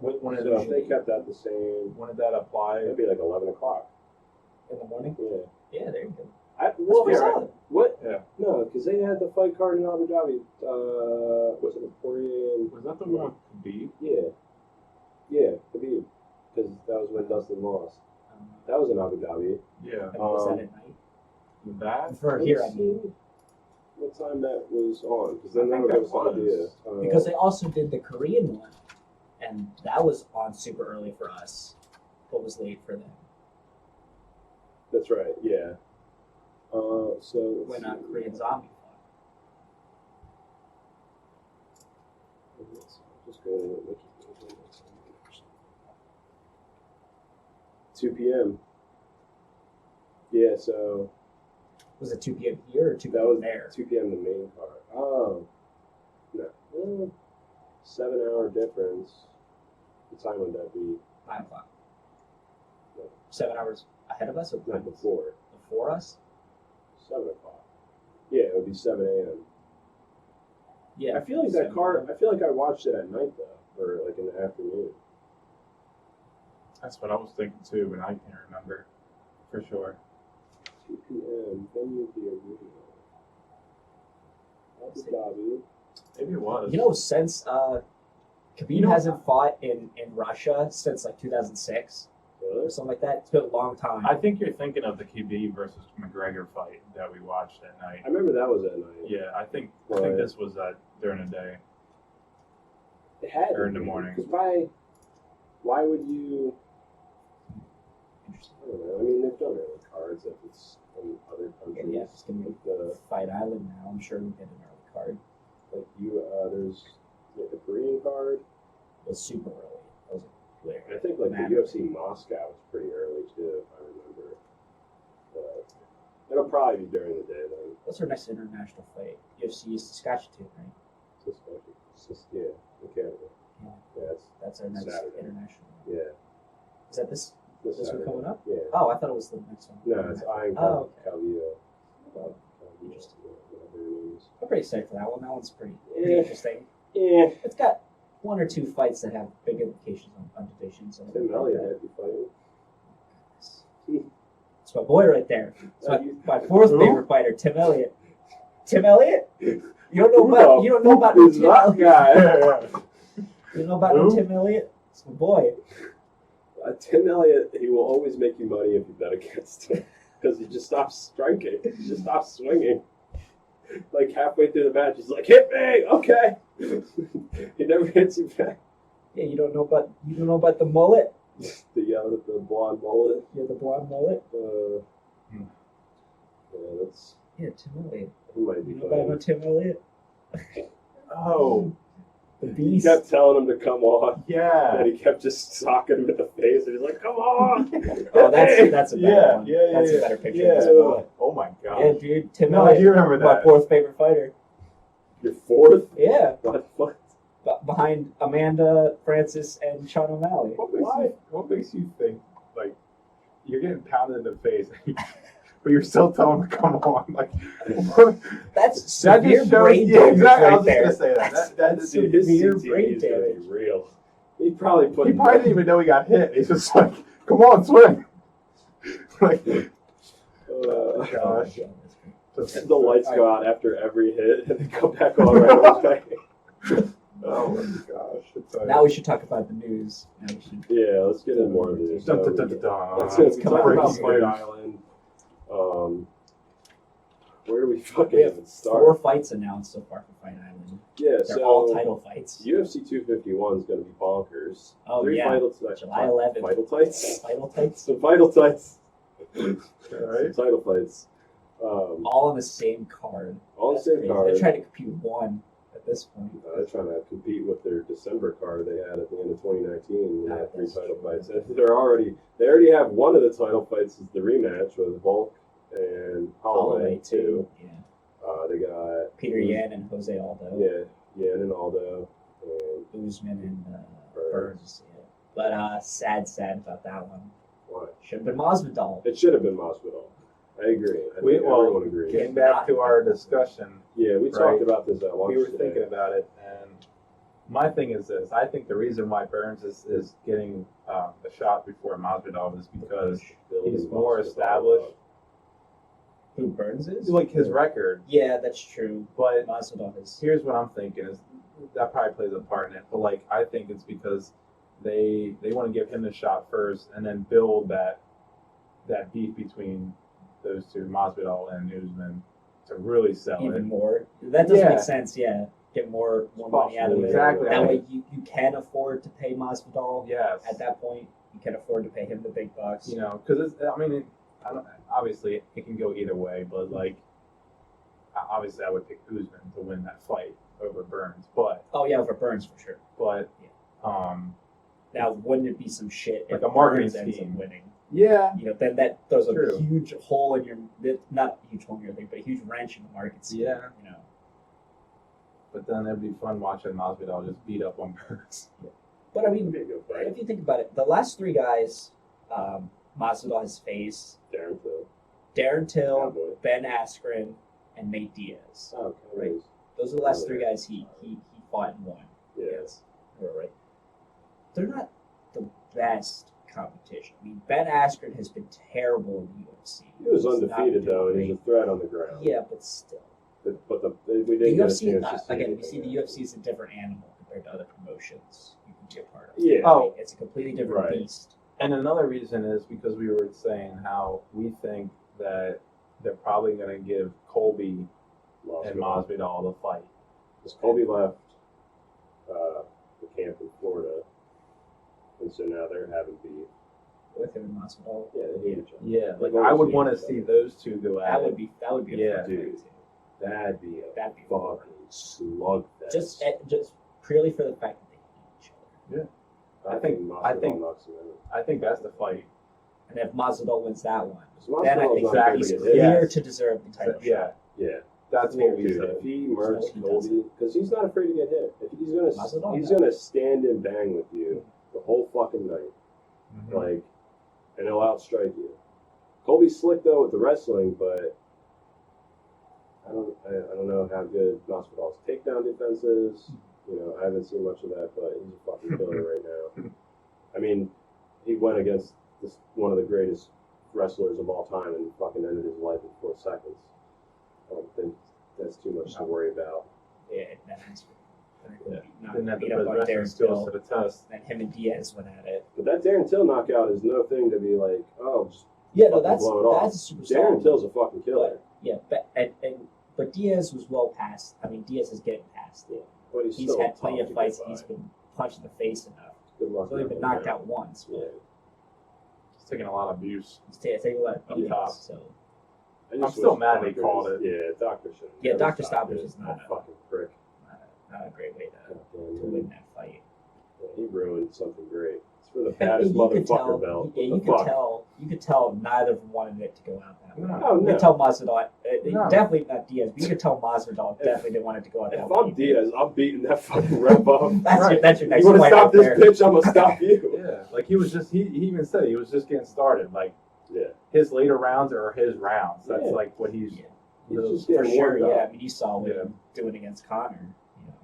When So if they kept that the same, when did that apply? it'd be like 11 o'clock. In the morning. Yeah. Yeah, there you go. Well, That's pretty yeah, solid. what? Yeah. No, because they had the fight card in Abu Dhabi. Was it Poirier and Was that the one with Khabib? Yeah, Khabib, because that was when Dustin lost. That was in Abu Dhabi. Yeah. And was that at night? That? For here, I Let's mean. see what time that was on, because then I that think would give that us an idea. was. Because they also did the Korean one, and that was on super early for us, but was late for them. That's right. Yeah. So When Korean Zombie fought. Just go to 2 p.m. Yeah, so Was it 2 p.m. here or 2 that p.m. was there? 2 p.m. the main card. Oh, no, 7-hour difference. What time would that be? 9 o'clock. No. 7 hours ahead of us or Not before. before us? 7 o'clock. Yeah, it would be 7 a.m. Yeah. I feel like that card. I feel like I watched it at night though, or like in the afternoon. That's what I was thinking too, but I can't remember for sure. 2 p.m. Venue the arena. Abu Dhabi. Maybe it was. You know, since Khabib You know- hasn't fought in Russia since like 2006 Really? or something like that. It's been a long time. I think you're thinking of the Khabib versus McGregor fight that we watched at night. I remember that was at night. Yeah, I think Right. this was during the day. It had Or in the morning. Because why would you? I don't know. I mean, they've done early cards if it's in other countries. Yeah, it's gonna be Like the Fight Island now. I'm sure we'll get an early card. there's the Korean card. It was super early. That was like, I think like the Matter. UFC Moscow was pretty early too, if I remember. But it'll probably be during the day then. what's our next international fight? UFC is Saskatchewan, right? Yeah, in Canada. Yeah. Yeah, That's our next Saturday. international. yeah. Is that this one Saturday. coming up? Yeah. Oh, I thought it was the next one. No, it's Iron Oh, Calvillo. Interesting. Whatever it is. I'm pretty excited for that one. That one's pretty Yeah. interesting. Yeah. It's got 1 or 2 fights that have big implications on divisions. And Tim Elliott might be fighting. It's my boy right there. It's Uh, my 4th Who? favorite fighter, Tim Elliott. Tim Elliott? You don't know Who about the you don't know about fuck is Tim that Elliott. guy? You don't know about no Who? Tim Elliott? It's my boy. Tim Elliott, he will always make you money if you bet against him because he just stops striking. He just stops swinging. Like halfway through the match, he's like, "Hit me, okay." He never hits you back. Yeah, you don't know about the mullet. The blonde mullet. You're the blonde mullet. Yeah, that's Yeah, Tim Elliott. he might be You know about no fighting. Tim Elliott? Oh, The He beast. kept telling him to come on, yeah. and he kept just socking him in the face, and he's like, "Come on!" Oh, that's a better Yeah, one. yeah, That's yeah, a better picture. yeah. Of this mullet. Oh my god. Yeah, dude. Tim No, I Elliott. do remember My that. 4th favorite fighter. Your 4th? Yeah, What? behind Amanda Francis and Sean O'Malley. What makes you think like you're getting pounded in the face, but you're still telling him to come on? Like That's that severe just shows. brain Yeah, damage exactly. I right was there. just gonna say that. That's Severe His brain CTE is gonna damage. be real. He probably put. he probably didn't even know he got hit. He's just like, "Come on, swing!" Like, gosh. And the lights go out after every hit, and they come back on right away. Oh my gosh. It's, Now we should talk about the news. Now we should. Yeah, let's get in more of this. Dun, dun, dun, dun, dun. Let's Let's talk come out about with Fight news. Island. where do we fucking We have even 4 start? fights announced so far for Fight Island. Yeah, They're so all title fights. UFC 251 is going to be bonkers. Oh, 3 yeah. July 11th. Vital tights. Title fights. Some vital tights. Right. Some title fights. All on the same card. All the That's same crazy. card. They're trying to compete with one at this point. They're trying to compete with their December card they had at the end of 2019 when they had 3 That's title true. fights. They already have one of the title fights is the rematch with Volk and Holloway too. Yeah. They got Peter Yan and Jose Aldo. Yeah, Yan and Aldo and Usman and Burns. Burns. Yeah. But sad about that one. Why? Should have been Masvidal. It should have been Masvidal. I agree. I think everyone agrees. Getting back to our discussion, Yeah, we Right. talked about this at lunch we were today. thinking about it, and my thing is this: I think the reason why Burns is getting a shot before Masvidal is because Building he's more Masvidal established. up. Who Burns is? Like his record, Yeah, that's true. but Masvidal is. here's what I'm thinking is that probably plays a part in it. But like I think it's because they want to give him the shot first, and then build that beef between those two, Masvidal and Usman, to really sell Even it. more. That doesn't Yeah. make sense. Yeah, get more money out of it. Exactly. That way, you can afford to pay Masvidal. Yes. At that point, you can afford to pay him the big bucks. You know, because obviously it can go either way, but like obviously I would pick Usman to win that fight over Burns, but Oh yeah, for Burns for sure. Now, wouldn't it be some shit Like if a marketing Burns ends up scheme. winning? yeah, You know, then that throws a True. huge hole in your not a huge hole in your thing, but a huge wrench in the market scene. Yeah. You know. but then it'd be fun watching Masvidal just beat up on Burns. But I mean, It'd be a good fight. if you think about it, the last 3 guys, Masvidal has faced Darren Till. Darren Till, Cowboy. Ben Askren, and Nate Diaz. Oh, Right. Cowboys. Those are the last 3 guys he fought and won. Yeah. Yes. Right. They're not the best competition. I mean, Ben Askren has been terrible in the UFC. He was He's not undefeated doing though, and great. he's a threat on the ground. Yeah, but still. We The didn't get a UFC, chance to see again, we anything see the yet. UFC is a different animal compared to other promotions you can be a part of. Yeah. Oh. It's a completely different Right. beast. And another reason is because we were saying how we think that they're probably going to give Colby and Masvidal the fight. Because Colby left the camp in Florida, and so now they're having beef. With him and Masvidal. Yeah, they hate each other. Yeah, like They've always I would hated want to each see other. those two go at That it. would be a Yeah. fun fight, Dude. too. That'd be a That'd be fucking slugfest. just purely for the fact that they hate each other. I think- Masvidal knocks him out. I think that's the fight. And if Masvidal wins that one, Because then I Masvidal's think not gonna he's get clear hit. Yeah. to deserve the title shot. Yeah, Yeah. that's what we Dude, said. if he murks he Colby, doesn't. because he's not afraid to get hit. If Masvidal, he's no. gonna stand and bang with you the whole fucking night, Mhm. like, and he'll outstrike you. Colby's slick though with the wrestling, but I don't know how good Masvidal's takedown defense is. You know, I haven't seen much of that, but he's a fucking killer right now. I mean, he went against one of the greatest wrestlers of all time and fucking ended his life in 4 seconds. I don't think that's too much to worry about. Yeah, that's Didn't have to beat put up on wrestling Darren skills Till. to the test. And him and Diaz went at it. But that Darren Till knockout is no thing to be like, oh, just Yeah, no, fucking that's blow it off. a super solid. Darren Till's a fucking killer. Yeah, but Diaz was well past. I mean, Diaz is getting past it. But he's He's still had plenty tough of to fights. get He's by. been punched in the face enough. Good luck. He's only been knocked out once. Yeah. He's taking a lot of abuse. He's taking a lot of Up beatings. top. So I just I'm still wish mad they doctors- called it. Yeah, doctor should. Yeah, never Dr. stopped Stoppage it. is not a a- fucking prick. not a great way to Goddamn, win that fight. yeah, he ruined something great. It's for the You baddest could tell- motherfucker belt. Yeah, What the fuck? you could tell neither of them wanted it to go out that way. No. Oh, You no. could tell Masvidal, No. definitely not Diaz, but you could tell Masvidal definitely didn't want it to go out that If way. I'm Diaz, I'm beating that fucking rep up. That's your next You want to fight stop out this there. bitch? I'm gonna stop you. Yeah, like he was just he even said he was just getting started. Like Yeah. his later rounds are his rounds. That's Yeah. like what he's. Yeah. He's those- just For getting sure, warmed yeah. up. I mean, you saw what Yeah. he was doing against Connor. You know,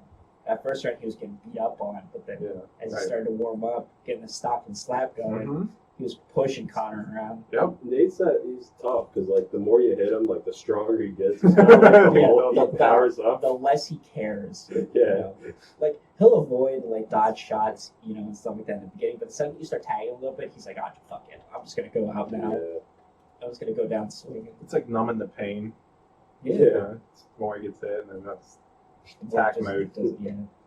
that first round he was getting beat up on, but then Yeah. as he Right. started to warm up, getting the stop and slap going, Mhm. he was pushing Connor around. Yep. Nate said he's tough because like the more you hit him, like the stronger he gets. He's kind of like the Yeah, more the- he powers up. The less he cares. You Yeah. know? Like he'll avoid like dodge shots, you know, and stuff like that in the beginning. But the second you start tagging a little bit, he's like, "Ah, fuck it, I'm just gonna go out now. Yeah. I'm just gonna go down swinging." It's like numbing the pain. Yeah. The more he gets hit, and then that's attack Just mode.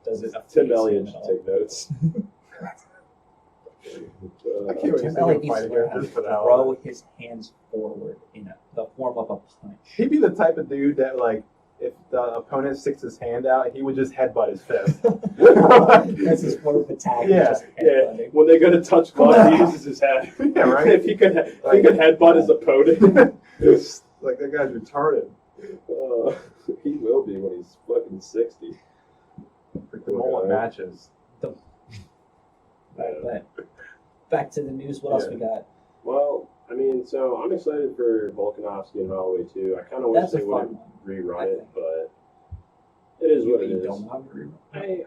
Does it Tim Elliott at should all. take notes. I can't wait to Tim see Elliott him needs fight to again learn how to just for the hell of throw it. his hands forward in the form of a punch. He'd be the type of dude that, like, if the opponent sticks his hand out, he would just headbutt his fist. That's his form of attack. Yeah, just Yeah, headbutting. when they go to touch gloves, he uses his head. Yeah, right. if he could headbutt his opponent, It's like, that guy's retarded. he will be when he's fucking 60. Like the mullet matches. But back to the news. What else we got? Well, I mean, so I'm excited for Volkanovski and Holloway too. I kind of wish That's a they fun wouldn't one. rerun I it, think. but it is what it You is. don't want to rerun.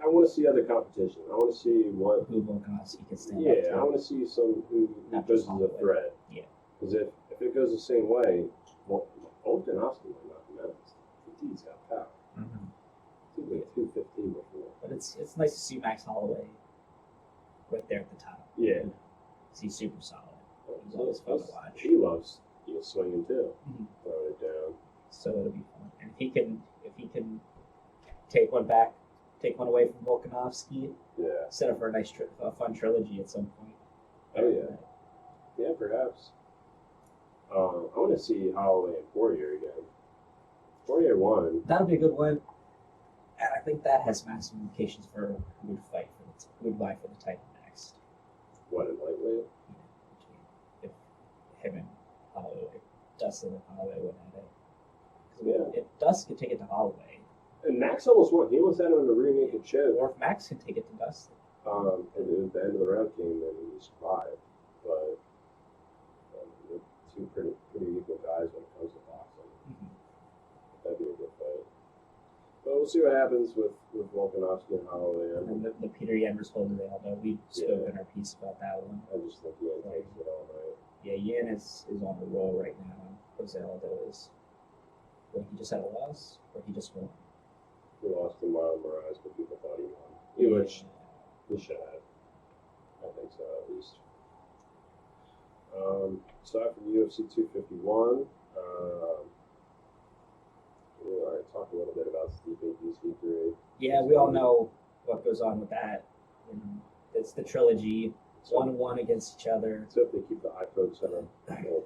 I want to see other competition. I want to see what. Who Volkanovski can stand up Yeah, to. I want to see some who Not poses just a Holloway. threat. Yeah. Because if it goes the same way, Volkanovski might knock him out. He's got power. Mm-hmm. He's like 215 before. But it's nice to see Max Holloway right there at the top. Yeah. He's super solid. He's always fun to watch. He loves swinging too. Mhm. Throwing it down. So it'll be fun. And if he can take one back, take one away from Volkanovski, Yeah. set up for a fun trilogy at some point. Oh yeah. Yeah, perhaps. I want to see Holloway and Poirier again. Poirier won. That'll be a good one. And I think that has massive implications for who would fight who would vie for the title next. What, in lightweight? If him and Holloway, Dustin and Holloway went at it. Yeah. If Dustin could take it to Holloway, And Max almost won. He almost had him in a rear naked choke. or if Max can take it to Dustin. And at the end of the round came and he survived. But they're two pretty equal guys when it comes to boxing. Mhm. That'd be a good fight. But we'll see what happens with Volkanovski and Holloway. And the Peter Yenvers Holder Aldo, we spoke in our piece about that one. I just think he takes it all night. Yeah, Yen is on a roll right now. Jose Aldo is. Well, he just had a loss, or he just won. He lost to Marlon Moraes, but people thought he won. Which he should have. I think so, at least. Aside from UFC 251, we already talked a little bit about Stipe DC3. Yeah, we all know what goes on with that. You know, it's the trilogy, 1-1 against each other. Let's hope they keep the eye focus on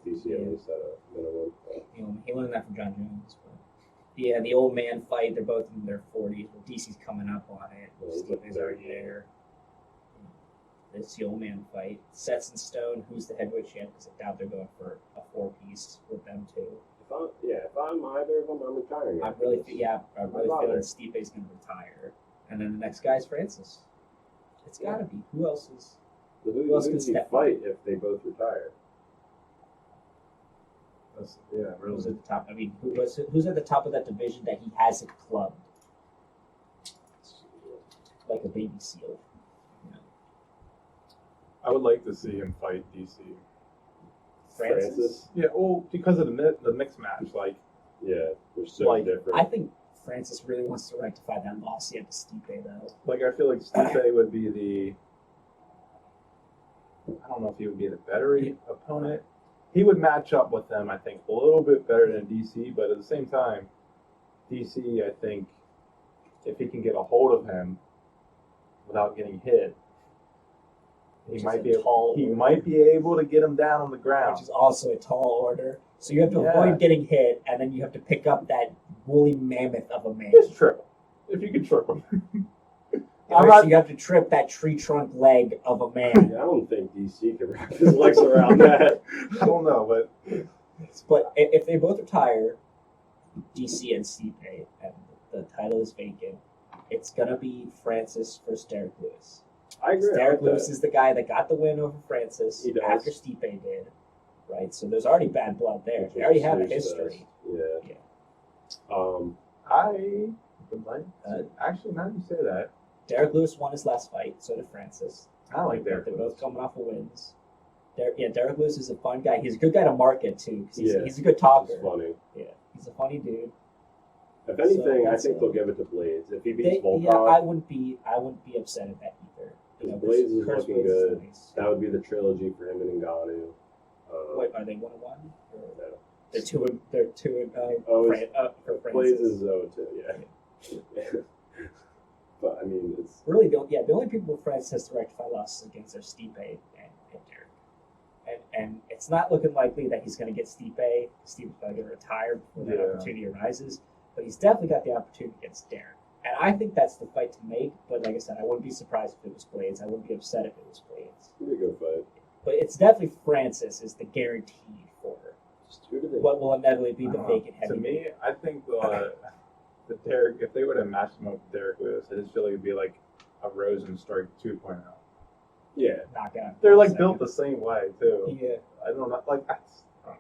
DC at least at a minimum. You know, he learned that from John Jones. But yeah, the old man fight. They're both in their 40s. Well, DC's coming up on it. Yeah, he's Stipe's already there. It's the old man fight. Sets in stone who's the heavyweight champ, because I doubt they're going for a 4-piece with them too. If I'm either of them, I'm retiring. I'm really feeling Stipe's going to retire, and then the next guy's Francis. It's got to be. Who else is? Who else who can does he step fight if they both retire? Yeah, really. Who's at the top? I mean, who's at the top of that division that he hasn't clubbed like a baby seal? You know? I would like to see him fight DC. Francis? Yeah, well, because of the mixed match, like, Yeah, they're so Like, different. I think Francis really wants to rectify that loss he had to Stipe, though. I feel like Stipe would be the. I don't know if he would be the better opponent. He would match up with them, I think, a little bit better than DC, but at the same time, DC, I think, if he can get a hold of him without getting hit, he might be able to get him down on the ground. Which is also a tall order. So you have to Yeah. avoid getting hit, and then you have to pick up that woolly mammoth of a man. Just trip him. If you can trip him. So you have to trip that tree trunk leg of a man. I don't think DC can wrap his legs around that. I don't know, but But if they both retire, DC and Stipe, and the title is vacant, it's going to be Francis versus Derek Lewis. I agree. Derek Lewis is the guy that got the win over Francis He does. after Stipe did, right? So there's already bad blood there. They already have a history. Yeah. I would like to. Actually, now that you say that, Derek Lewis won his last fight, so did Francis. I like Derek They're Lewis. both coming off of wins. Derek Lewis is a fun guy. He's a good guy to market, too, because Yeah. he's a good talker. It's funny. Yeah, he's a funny dude. If anything, I that's think it. they'll give it to Blades. If he beats I Volkov, wouldn't be upset at that either. because Blades is Curtis looking Blades is good. nice. That would be the trilogy for him and Ngannou. Wait, are they 1-1? Or- No. They're two and Oh, for plays Francis. is 0-2, yeah. But I mean, it's Really, the only people France has to rectify losses against are Stipe and Derek. And it's not looking likely that he's going to get Stipe. Stipe's probably going to retire before that opportunity arises. But he's definitely got the opportunity against Derek. And I think that's the fight to make. But like I said, I wouldn't be surprised if it was Blades. I wouldn't be upset if it was Blades. gonna be a good fight. But it's definitely Francis is the guaranteed for Just who do they? what will inevitably be the vacant To heavyweight. me, I think the Derek, if they would have matched him up with Derek Lewis, I just feel like it'd be like a Rosenstrike 2.0. Yeah, Knockout. They're like built the same way too. Yeah. I don't know. Like I don't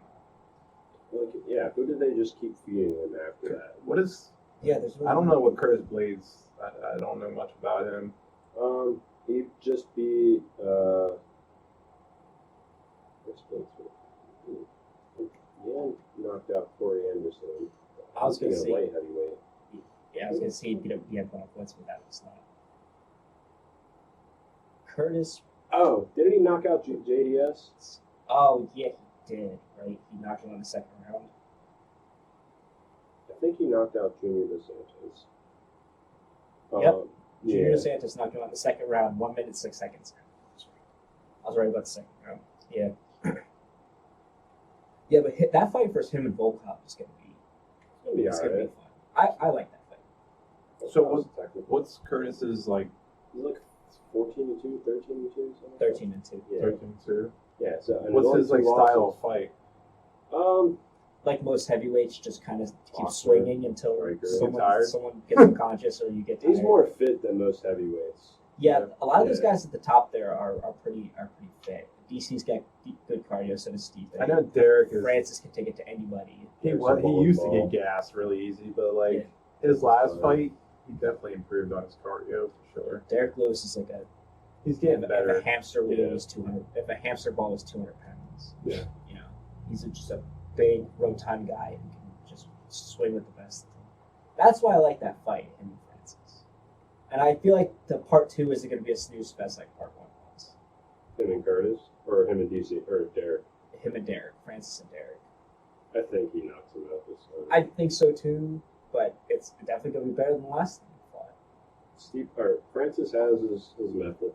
know. like, yeah. Who did they just keep feeding him after that? What is? Yeah, there's really I don't know what Curtis Blades. I don't know much about him. He'd just be yeah, knocked out Corey Anderson. I was gonna thinking say- light heavyweight. Yeah, I was gonna say he had one points, but that was not. Curtis. Oh, didn't he knock out JDS? Oh yeah, he did. Right, he knocked him on the second round. I think he knocked out Junior Dos Santos. Yep. Junior Yeah. DeSantis knocked him on the second round, 1 minute 6 seconds. I was right about the second round. Yeah. Yeah, but that fight versus him and Volkov is gonna be. It's gonna be It's gonna be alright. fun. I like that fight. So technically? what's Curtis's like He's like 14-2, 13-2, something. 13-2. Yeah. 13-2. Yeah. So and What's only his like two style losses. of fight? Like most heavyweights, just kind of keep Awkward. swinging until Striker. someone gets unconscious or you get tired. He's more fit than most heavyweights. Yeah, a lot of those Yeah. guys at the top there are pretty fit. DC's got good cardio, so does Steve. I know Derek is. Francis can take it to anybody. He There's was. a He ball used to ball. get gassed really easy, but like Yeah. his last Fine. fight, he definitely improved on his cardio for sure. Derek Lewis is like He's getting if better. a hamster wheel Yeah. was 200. If a hamster ball was 200 pounds, Yeah. you know, he's just a big rotund guy who can just swing with the best of them. That's why I like that fight, him and Francis. And I feel like the part 2 isn't going to be a snooze fest like part 1 was. Him and Curtis, or him and DC, or Derek. Him and Derek, Francis and Derek. I think he knocks him out this time. I think so too, but it's definitely going to be better than the last time we fought. Francis has his method.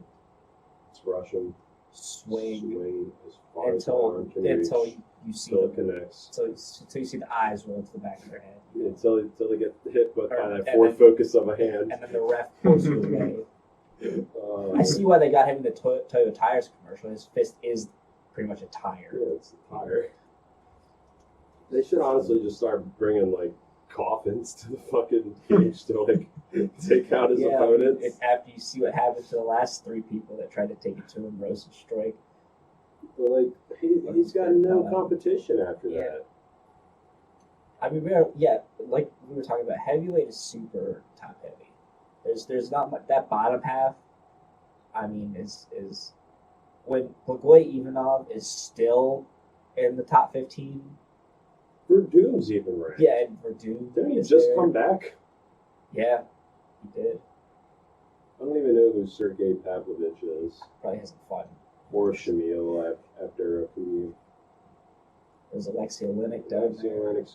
It's rush him, Swing as far as the arm can reach, until you see until it them, connects. until you see the eyes roll to the back of their head, Until they get hit by Or- that and forward then- focus of a hand. and then the ref pulls you away. Uh, I see why they got him in the Toyota Tires commercial. His fist is pretty much a tire. Yeah, it's the tire. They should honestly just start bringing like coffins to the fucking cage to like take out his opponents. And after you see what happened to the last 3 people that tried to take it to him, Rose and Strike. But like he's got no competition after Yeah. that. I mean, like we were talking about, heavyweight is super top heavy. There's not much. That bottom half, I mean, is when Blagoy Ivanov is still in the top 15. Verdum's even ranked. Yeah, and Verdun. Didn't he is just there. come back? Yeah, he did. I don't even know who Sergei Pavlovich is. Probably hasn't fought. Or Shamil after a few. There's Alexei Olenek down there.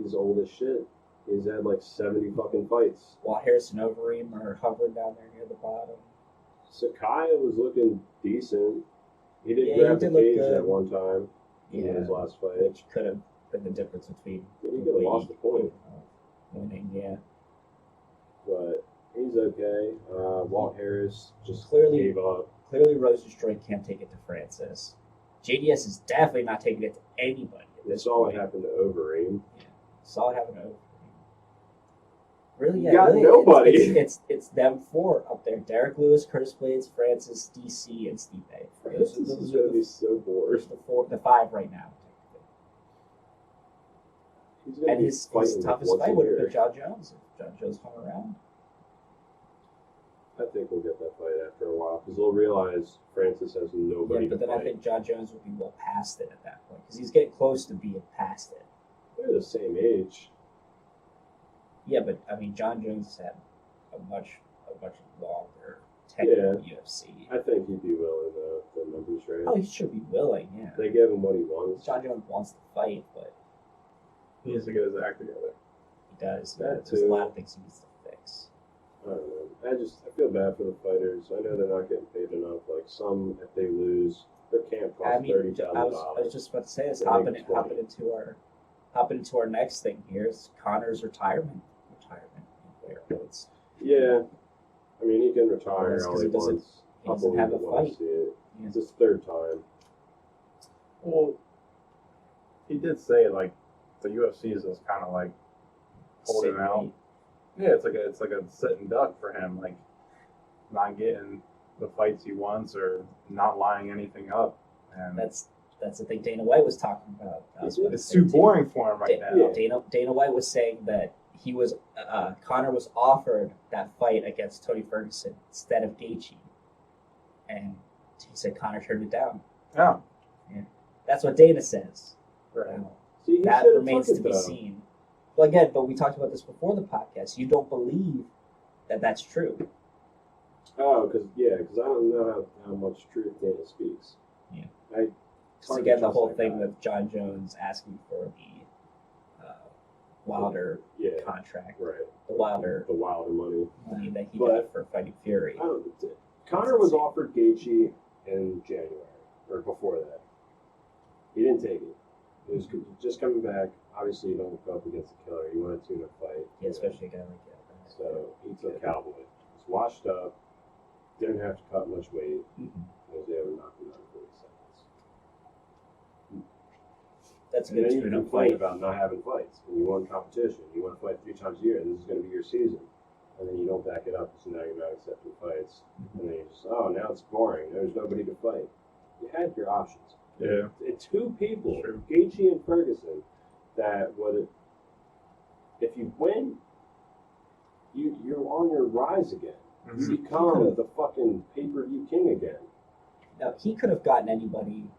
He's old as shit. He's had like 70 fucking fights. While Harrison Overeem are hovering down there near the bottom. Sakai was looking decent. He did Yeah, he grab did the look cage good. at one time in Yeah, his last fight. which could have been the difference between He could have lost the point. winning. Yeah, But he's okay. Walt Harris just Clearly- gave up. clearly Rosenstrike can't take it to Francis. JDS is definitely not taking it to anybody at We this saw what point. happened to Overeem. Saw it happen over. Really, yeah, Got really, nobody. It's them 4 up there: Derek Lewis, Curtis Blades, Francis, DC, and Stipe. This is going to be so bored. The 5 right now. He's going to And be his fighting toughest once fight a would have year. been John Jones if John Jones hung around. I think we'll get that fight after a while because they'll realize Francis has nobody Yeah, but to then I fight. think John Jones would be well past it at that point because he's getting close to being past it. They're the same age. Yeah, but I mean, John Jones has had a much longer tenure in the UFC. I think he'd be willing though, if the numbers right. Oh, he should be willing. Yeah, They gave him what he wants. John Jones wants to fight, but He needs to get his act together. He does. That There's a too. lot of things he needs to fix. I don't know. I feel bad for the fighters. I know they're not getting paid enough. Like some, if they lose, their camp costs I mean, I was $30,000. just about to say this. They Hopping make 20. into our next thing here is Connor's retirement. Air quotes. Yeah, I mean he can retire That's 'cause all he he doesn't- wants. he doesn't have a fight. See it. Yeah. It's his third time. Well, he did say like the UFC is just kind of like holding Sitting out. wait. Yeah, it's like a sitting duck for him, like not getting the fights he wants or not lining anything up. And That's the thing Dana White was talking about. I was about to it's say, too too. boring for him right now. Dana White was saying that he was Connor was offered that fight against Tony Ferguson instead of Gaethje, and he said Connor turned it down. Yeah, That's what Dana says. right. Now, See, he that should've remains took to it, be though. seen. Well, again, but we talked about this before the podcast. You don't believe that that's true. Oh, because I don't know how much truth Dana speaks. Yeah. It's Because hard to again, the trust whole that thing guy. with John Jones asking for the Wilder Yeah, contract, right. the Wilder The Wilder money. money that he But- got for fighting Fury. I don't. Connor was offered Gaethje in January or before that. He didn't take it. He was just coming back. Obviously, you don't go up against a killer. You want a tune-up fight. Yeah, especially a guy like that. So he took Cowboy. Was washed up. Didn't have to cut much weight. Mhm. Was able to knock him out in 40 seconds. That's a And good then you tune-up complain fight. about not having fights. And you want competition. You want to fight 3 times a year. This is going to be your season. And then you don't back it up because now you're not accepting fights. And then you just, oh, now it's boring. There's nobody to fight. You had your options. Yeah. It's 2 people, True. Gaethje and Ferguson, that would, if you win, you're on your rise again. Mhm. You become the fucking pay-per-view king again. Now, he could have gotten anybody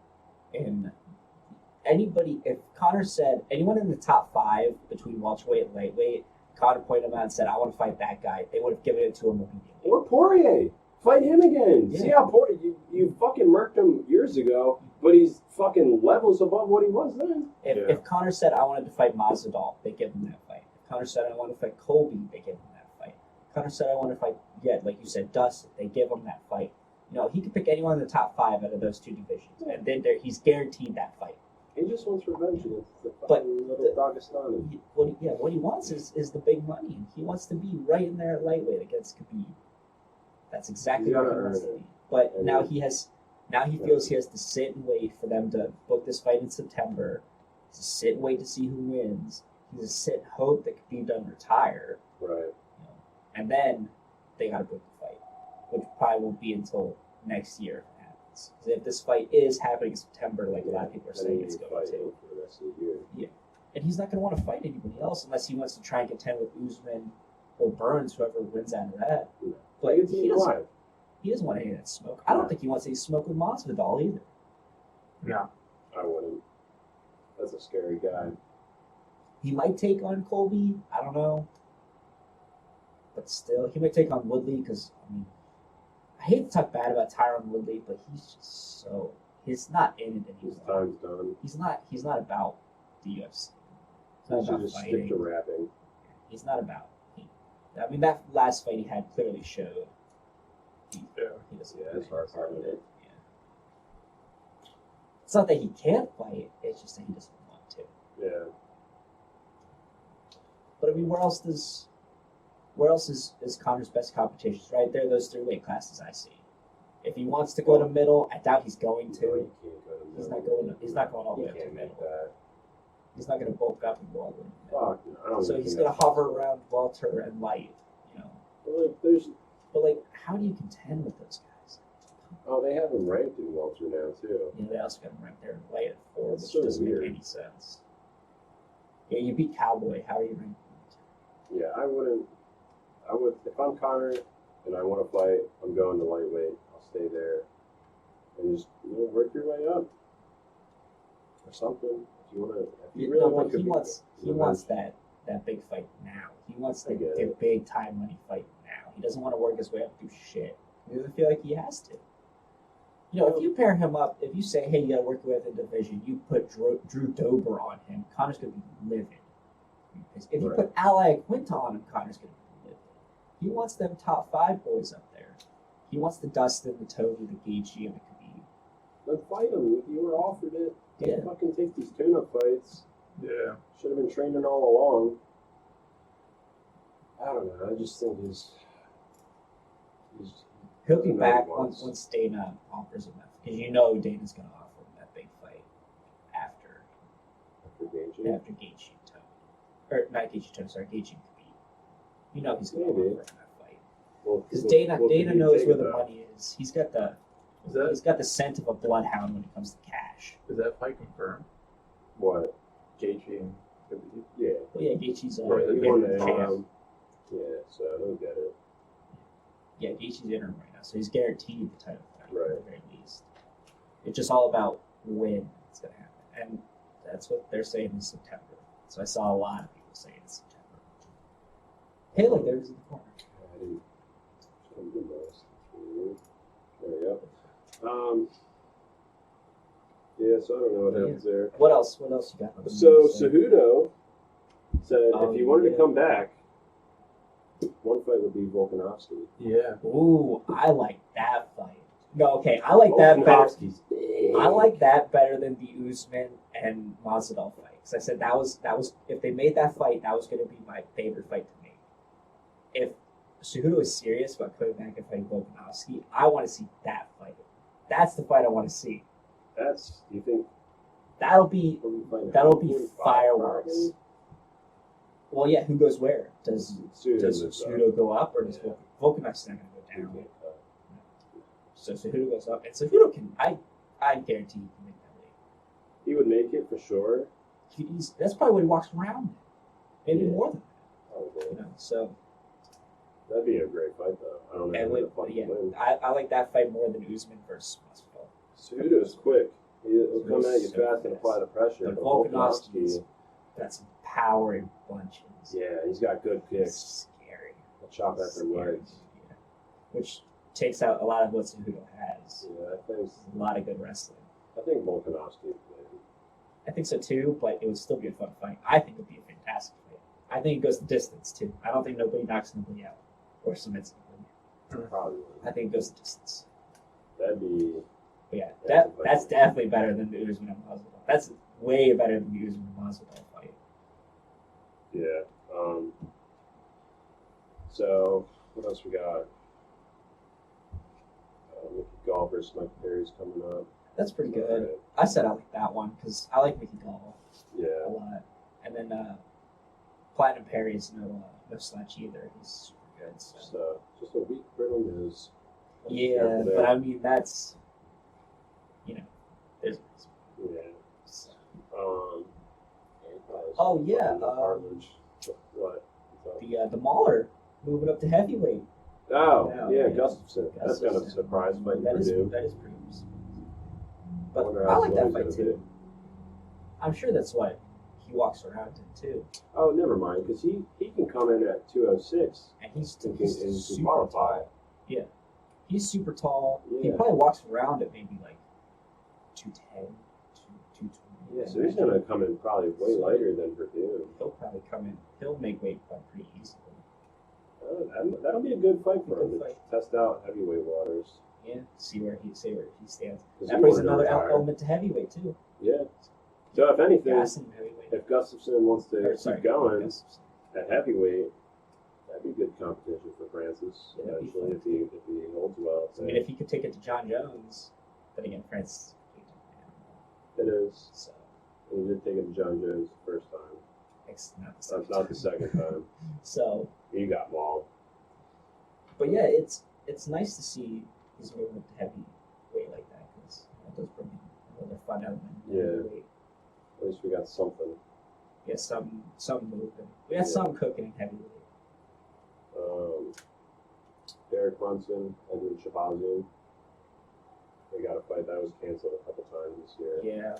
if Connor said anyone in the top 5 between welterweight and lightweight, Connor pointed him out and said, I want to fight that guy, they would have given it to him immediately. Or Poirier. Fight him again. Yeah. See how Poirier, you fucking murked him years ago, but he's fucking levels above what he was then. If Connor said, I wanted to fight Masvidal, they give him that fight. If Connor said, I want to fight Colby, they give him that fight. If Connor said, I want to fight, like you said, Dustin, they give him that fight. You know, he could pick anyone in the top 5 out of those 2 divisions, and then he's guaranteed that fight. He just wants revenge against the But fucking little Dagestani. What he wants is the big money. He wants to be right in there at lightweight against Khabib. That's exactly He's what he gotta wants earn to it. be. But And now he- he feels he has to sit and wait for them to book this fight in September. To sit and wait to see who wins. He has to sit and hope that Khabib doesn't retire, Right. and then they got to book the fight, which probably won't be until next year if it happens. Because if this fight is happening in September, like a lot of people are And saying then it's you going fight to. him for the rest of the year. And he's not going to want to fight anybody else unless he wants to try and contend with Usman or Burns, whoever wins out of that. Yeah. But Like, it's he doesn't, live. he doesn't want any of that smoke. I don't think he wants any smoke with Masvidal either. No. I wouldn't. That's a scary guy. He might take on Colby. I don't know. But still, he might take on Woodley because, I mean, I hate to talk bad about Tyron Woodley, but he's just so... He's not in it His anymore. time's done. He's not about the UFC. He's He not should about just stick fighting. to rapping. He's not about... I mean, that last fight he had clearly showed he doesn't Yeah, want it's hard any part of finding it. Yeah. It's not that he can't fight, it's just that he doesn't want to. Yeah. But I mean, where else is Connor's best competitions? Right there, those 3 weight classes I see. If he wants to go to middle, I doubt he's going No, to. you can't go to He's middle. not going all the You way up to can't make middle. that. He's not going to bulk up and go all the way to middle. Fuck, no, I don't So even he's think going to that's hover possible. around welter and light, you know. But like, How do you contend with those guys? they have him ranked in welter now too. You know, they also got him right there in light at 4, That's which so doesn't weird. make any sense. Yeah, you beat Cowboy. How are you ranked? Yeah, I would if I'm Connor and I want to fight. I'm going to lightweight. I'll stay there and just work your way up or something. If you want to, if you really No, want but to, he wants that big fight now. He wants I the get it. big time money fight now. He doesn't want to work his way up through shit. He doesn't feel like he has to. You know, if you pair him up, if you say, hey, you got to work your way up the division, you put Drew Dober on him, Connor's going to be livid. be pissed. If you Right. put Ally Quinta on him, Connor's going to be livid. He wants them top 5 boys up there. He wants the Dustin, the Toby, the Gaethje, and the Khabib. Then fight him. You were offered it. Yeah. Don't fucking take these tune-up fights. Yeah. Should have been training all along. I don't know. I just think he's He'll be doesn't know back what he wants. once Dana offers him that. Because you know Dana's going to offer him that big fight after Gaethje. Gaethje and Tony. Or not Gaethje and Tony, sorry, Gaethje and Khabib. You know he's going to offer Maybe. him that fight. Well, Because well, Dana well, Dana could he knows take where it, the though? money is. He's got the Is he's got the scent of a bloodhound when it comes to cash. that fight confirmed? What? Gaethje and Khabib? Yeah. Well, yeah, Gaethje's Right, He they won paid the the champ. Yeah, so he'll get it. yeah, Gaethje's interim right now, so he's guaranteed the title fight Right. at the very least. It's just all about when it's going to happen, and that's what they're saying in September. So I saw a lot of people saying it's September. Hey, look, there's in the corner. I didn't. There we go. Yeah, so I don't know what happens there. What else? What else you got? So Cejudo said Oh, if he wanted yeah. to come back, one fight would be Volkanovski. Yeah. Ooh, I like that fight. No, okay, I like that better. Volkanovski's big. I like that better than the Usman and Masvidal fight. Because I said that was if they made that fight, that was going to be my favorite fight to make. If Cejudo is serious about coming back and fighting Volkanovski, I want to see that fight. That's the fight I want to see. That's, you think That'll be he'll be fighting that'll be 45 fireworks. probably? Well, yeah. Who goes where? Does Cejudo moves up. Cejudo go up or does Yeah. Volkanovski's not going to He go down? can't cut. So Cejudo goes up, and Cejudo can. I guarantee he can make that weight. He would make it for sure. That's probably what he walks around in. Maybe Yeah. more than Probably. that. You know. So That'd be a great fight, though. I don't know and who the with, fuck yeah, wins. I like that fight more than Usman versus Masvidal. Cejudo's quick. He'll come at you So fast and apply the pressure. But But Volkanovski's Volkanovski, got some power in punches. yeah, he's got good kicks. It's scary. He'll chop at them Scary. legs. Yeah. Which takes out a lot of what Cejudo has. Yeah, A lot of good wrestling. I think Volkanovski would win. I think so too, but it would still be a fun fight. I think it would be a fantastic fight. I think it goes the distance too. I don't think nobody knocks nobody out or submits nobody. Probably I win. think it goes the distance. That'd be. But yeah, That's a fight. that's definitely better than the Usman and Masvidal. That's way better than the Usman and Masvidal fight. Yeah. So, what else we got? Mickey Gall versus Mike Perry's coming up. That's pretty good. Alright. I said I like that one because I like Mickey Gall a Yeah. lot. And then Platinum Perry is no slouch either. He's super good. So. Just a weak brittle news. Yeah, Careful there. but I mean that's there's a reason. Yeah. So. Oh yeah, Cartilage. What? The Mauler moving up to heavyweight. Oh, Yeah, yeah, yeah. Gustafson. That's kind of a surprise fight That for is Purdue. that is pretty awesome. I But wonder I how like that slow fight he's gonna too. I'm sure that's what he walks around in too, be. Oh, never mind, because he can come in at 206 and he's and can super qualify. tall. Yeah, he's super tall. He Yeah. probably walks around at maybe like 210, 220. Yeah, so he's going to come in probably way lighter than Purdue. He'll probably come in. He'll make weight pretty easily. That'll be a good fight for him Good to fight. test out heavyweight waters. Yeah, see where he stands. 'Cause That he brings wanted to another retire. element to heavyweight too. Yeah. So if anything, Gas and heavyweight. if Gustafson wants to Or, keep sorry, going Gustafson. at heavyweight, that'd be good competition for Francis Yeah, that'd be eventually fun. if he holds well. I mean, if he could take it to John Jones, then again, France. It is. So And he did take him to John Jones the first time. it's not the That's second. not the second time. So, He got mauled. but yeah, it's nice to see he's moving up to heavyweight like that because that does bring in another fun element. in Yeah. heavyweight. At least we got something. Yeah, some movement. We had Yeah. some cooking in heavyweight. Derek Brunson, Edwin Shabazian. They got a fight that was canceled a couple times this year. Yeah,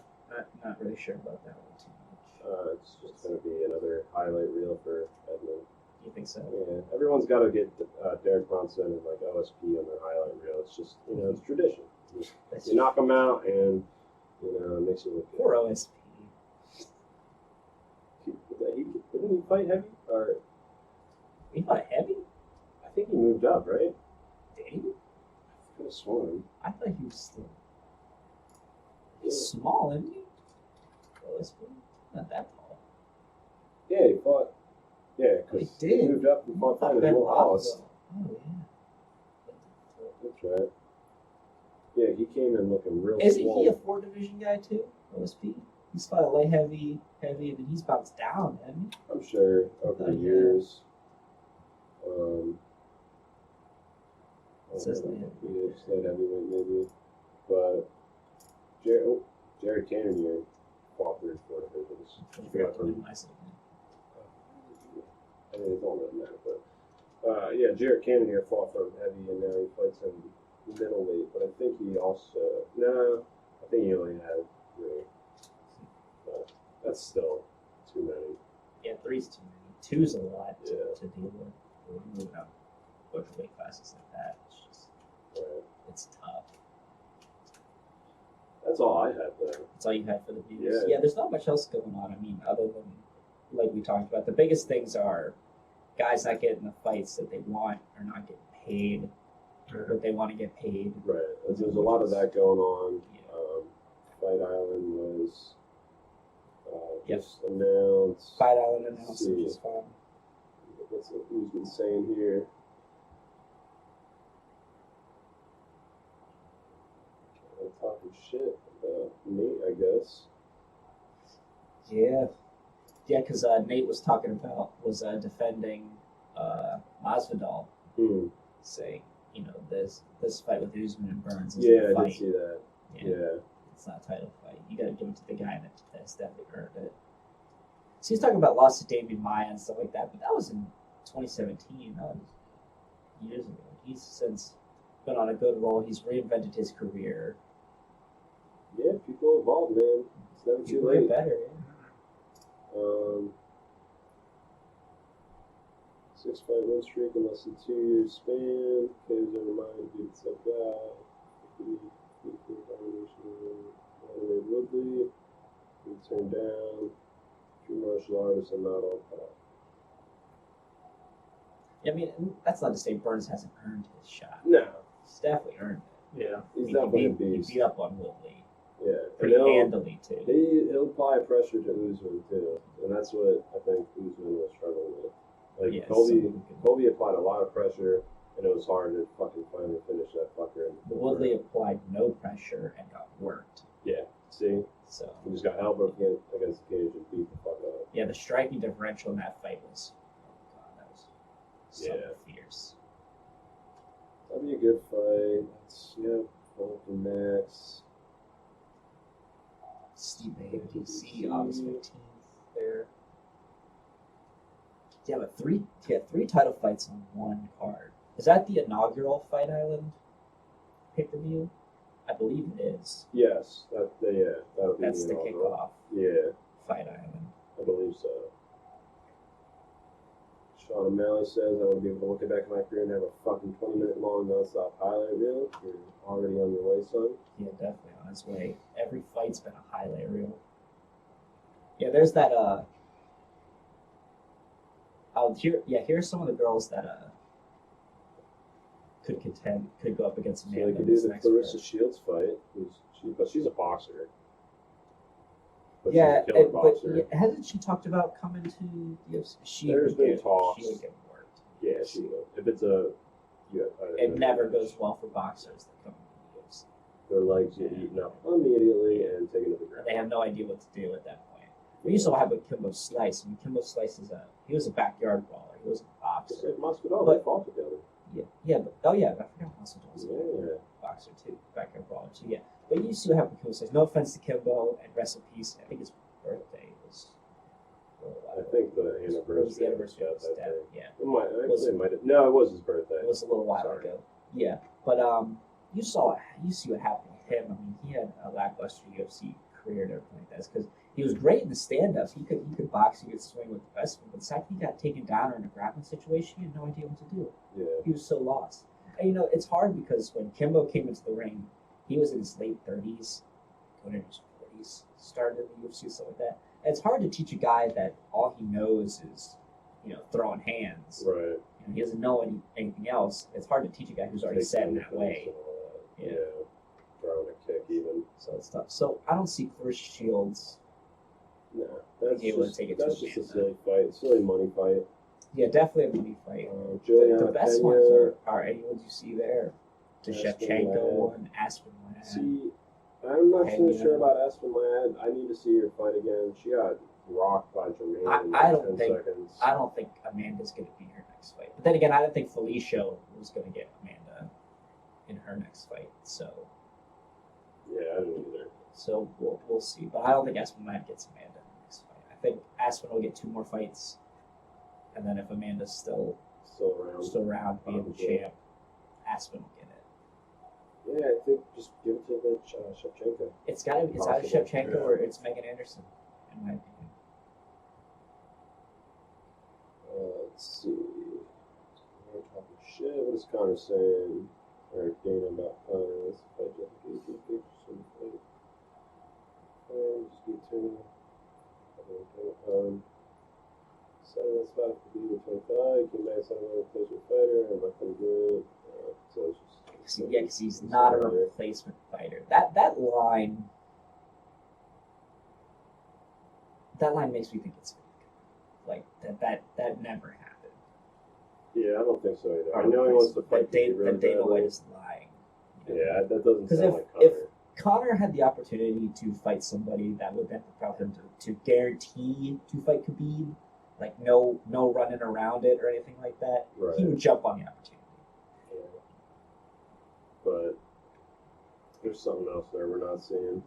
not really sure about that one too much. It's just going to be another highlight reel for Edmund. You think so? Yeah, everyone's got to get Derek Brunson and like OSP on their highlight reel. It's just, it's tradition. That's You knock them out and, it makes you look good. Poor OSP. The Didn't he fight heavy? Or He fought heavy? I think he moved up, right? Did he? I could have sworn. I thought he was still. He's small, isn't he? Not that tall. Yeah, he fought. Yeah, Oh, because he he did. moved up and fought Not in his Ben little house. Rothwell. Oh, yeah. That's right. Yeah, he came in looking real Isn't swole. he a 4 division guy too? OSP? He's fought a light heavy, and then he's bounced down, hasn't he? I'm sure over the Yeah. years. It says light heavy. Yeah, just light heavyweight maybe. But Jared Cannonier fought through 4 divisions. I Yeah, forgot to do myself. I mean, it don't really matter, but yeah, Jared Cannonier fought from heavy and now he fights in middleweight. But I think he also I think he only had 3. But that's still too many. Yeah, 3's too many. 2's a lot to, Yeah. to deal with. We're moving up bunch of weight classes like that. It's just, Right. it's tough. That's all I had there. That's all you had for the news. Yeah. Yeah, there's not much else going on. I mean, other than like we talked about, the biggest things are guys not getting the fights that they want or not getting paid what they want to get paid. Right. There's a lot of that going on. Yeah. Fight Island was Yep. just announced. Fight Island announced, See. which is fun. What's who's been saying here? Talking shit about me, I guess. Yeah, because Nate was defending Masvidal, saying, this fight with Usman and Burns is Yeah, a I fight. did see that. Yeah. It's not a title fight. You got to give it to the guy that's definitely earned it. So he's talking about loss to Damian Maya and stuff like that, but that was in 2017. That was years ago. He's since been on a good roll. He's reinvented his career. Yeah, people evolve, man. It's never too People late. get better. Yeah. 6-fight win streak in less than 2 years span. KO's over mind, beat the guy. Woodley. He turned down. True martial artists are not all pop. I mean, that's not to say Burns hasn't earned his shot. No. He's definitely earned it. Yeah. He's definitely a He beast. beat up on Woodley Yeah. pretty And handily, too. he'll apply pressure to Usman, too. And that's what I think Usman was struggling with. Like, Yeah, Kobe applied a lot of pressure, and it was hard to fucking finally finish that fucker. Woodley applied no pressure and got worked. Yeah. See? So, He just got elbowed against the cage and beat the fuck up. yeah, the striking differential in that fight was, oh God, that was so fierce. That'd be a good fight. Vulcan Max. Steve ABC, August 15th there. Yeah, but three title fights on one card. Is that the inaugural Fight Island pay-per-view? I believe it is. Yes, that'll be That's the inaugural. kickoff. Yeah, Fight Island. I believe so. Sean O'Malley says, I want to be able to look back at my career and have a fucking 20-minute long non-stop highlight reel. You're already on your way, son. Yeah, definitely on his way. Every fight's been a highlight reel. Yeah, there's that. Here's some of the girls that could go up against So Amanda. they could in do this the next Clarissa fight. Shields fight, but she's a boxer. But Yeah, she's a killer boxer. hasn't she talked about coming to the UFC? There's been talks. She would get worked. Yeah, she will. If it's a... Yeah, It never goes well for boxers that come to the UFC. Their legs get eaten up immediately and taken to the ground. They have no idea what to do at that point. We used to have with Kimbo Slice. I mean, Kimbo Slice he was a backyard brawler. He wasn't a Just boxer. like Masvidal, But- they fought together. Yeah, but I forgot Masvidal was Yeah. a boxer too, backyard brawler too. Yeah, but you used to have with Kimbo Slice. No offense to Kimbo, and rest in peace. I think his birthday was. I think the It was anniversary. the anniversary of his that death. day. Yeah. It might have. No, it was his birthday. It was a little while Sorry. ago. Yeah, but you see what happened with him. I mean, he had a lackluster UFC career and everything like that. Because he was great in the stand-ups. He could box. He could swing with the best of them. But the second he got taken down or in a grappling situation, he had no idea what to do. Yeah. He was so lost. And it's hard because when Kimbo came into the ring, he was in his late 30s, going into his 40s, started in the UFC, stuff like that. it's hard to teach a guy that all he knows is, throwing hands. Right. He doesn't know anything else. It's hard to teach a guy who's already set in that way. Yeah. Throwing a kick even. So it's tough. So I don't see Clarissa Shields. No, that's Able to just, take it that's to just a Amanda. silly fight, silly money fight. Yeah, definitely a money fight. Juliana The best Pena, ones are any ones you see there. The Aspen Shevchenko Ladd. one, Aspen Ladd. See, I'm not so Pena. sure about Aspen Ladd. I need to see her fight again. She got rocked by Jermaine in I like don't 10 think- seconds. I don't think Amanda's going to be her next fight. But then again, I don't think Felicia was going to get Amanda in her next fight. So Yeah, I don't either. we'll see. But I don't think Aspen Ladd gets Amanda in the next fight. I think Aspen will get 2 more fights, and then if Amanda's still around being the champ, Aspen will get it. Yeah, I think just give it to the Shevchenko. It's either Possible, Shevchenko yeah. or it's Megan Anderson, in my opinion. Let's see. We're talking shit. What is Connor saying? Or Dana about Connor? Let's fight Jessica. Just get to Saturday that's 5 to be with 25. Came back Saturday with a closer fighter. I'm not gonna do it. So it's just Yeah, because he's not a replacement fighter. That line makes me think it's fake. Like that never happened. Yeah, I don't think so either. Or I know he wants to fight. that Dana White is lying. Yeah, that doesn't 'Cause sound like Connor. if Connor had the opportunity to fight somebody that would then propel him to guarantee to fight Khabib, like no running around it or anything like that, Right. he would jump on the opportunity. Yeah. But there's something else there we're not seeing.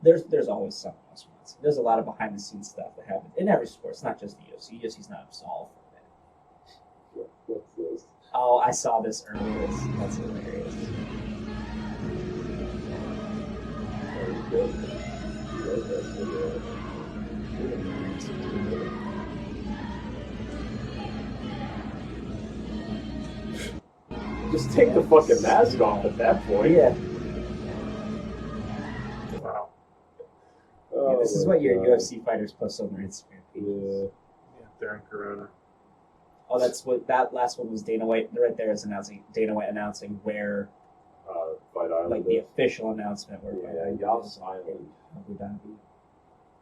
There's always something else. There's a lot of behind the scenes stuff that happens in every sport. It's not just the UFC. UFC's not absolved from it. What's this? Oh, I saw this earlier. That's hilarious. Oh, good. You like that so Just take the fucking mask off at that point. Yeah. Wow. Oh, Yeah, this is my what your God. UFC fighters post on their Instagram pages. Yeah. Yeah, during Corona. Oh, that's what that last one was. Dana White right there is announcing Dana White announcing where, Fight Island. like the official announcement where Fight Yeah, Island Yas is Island. Abu Dhabi.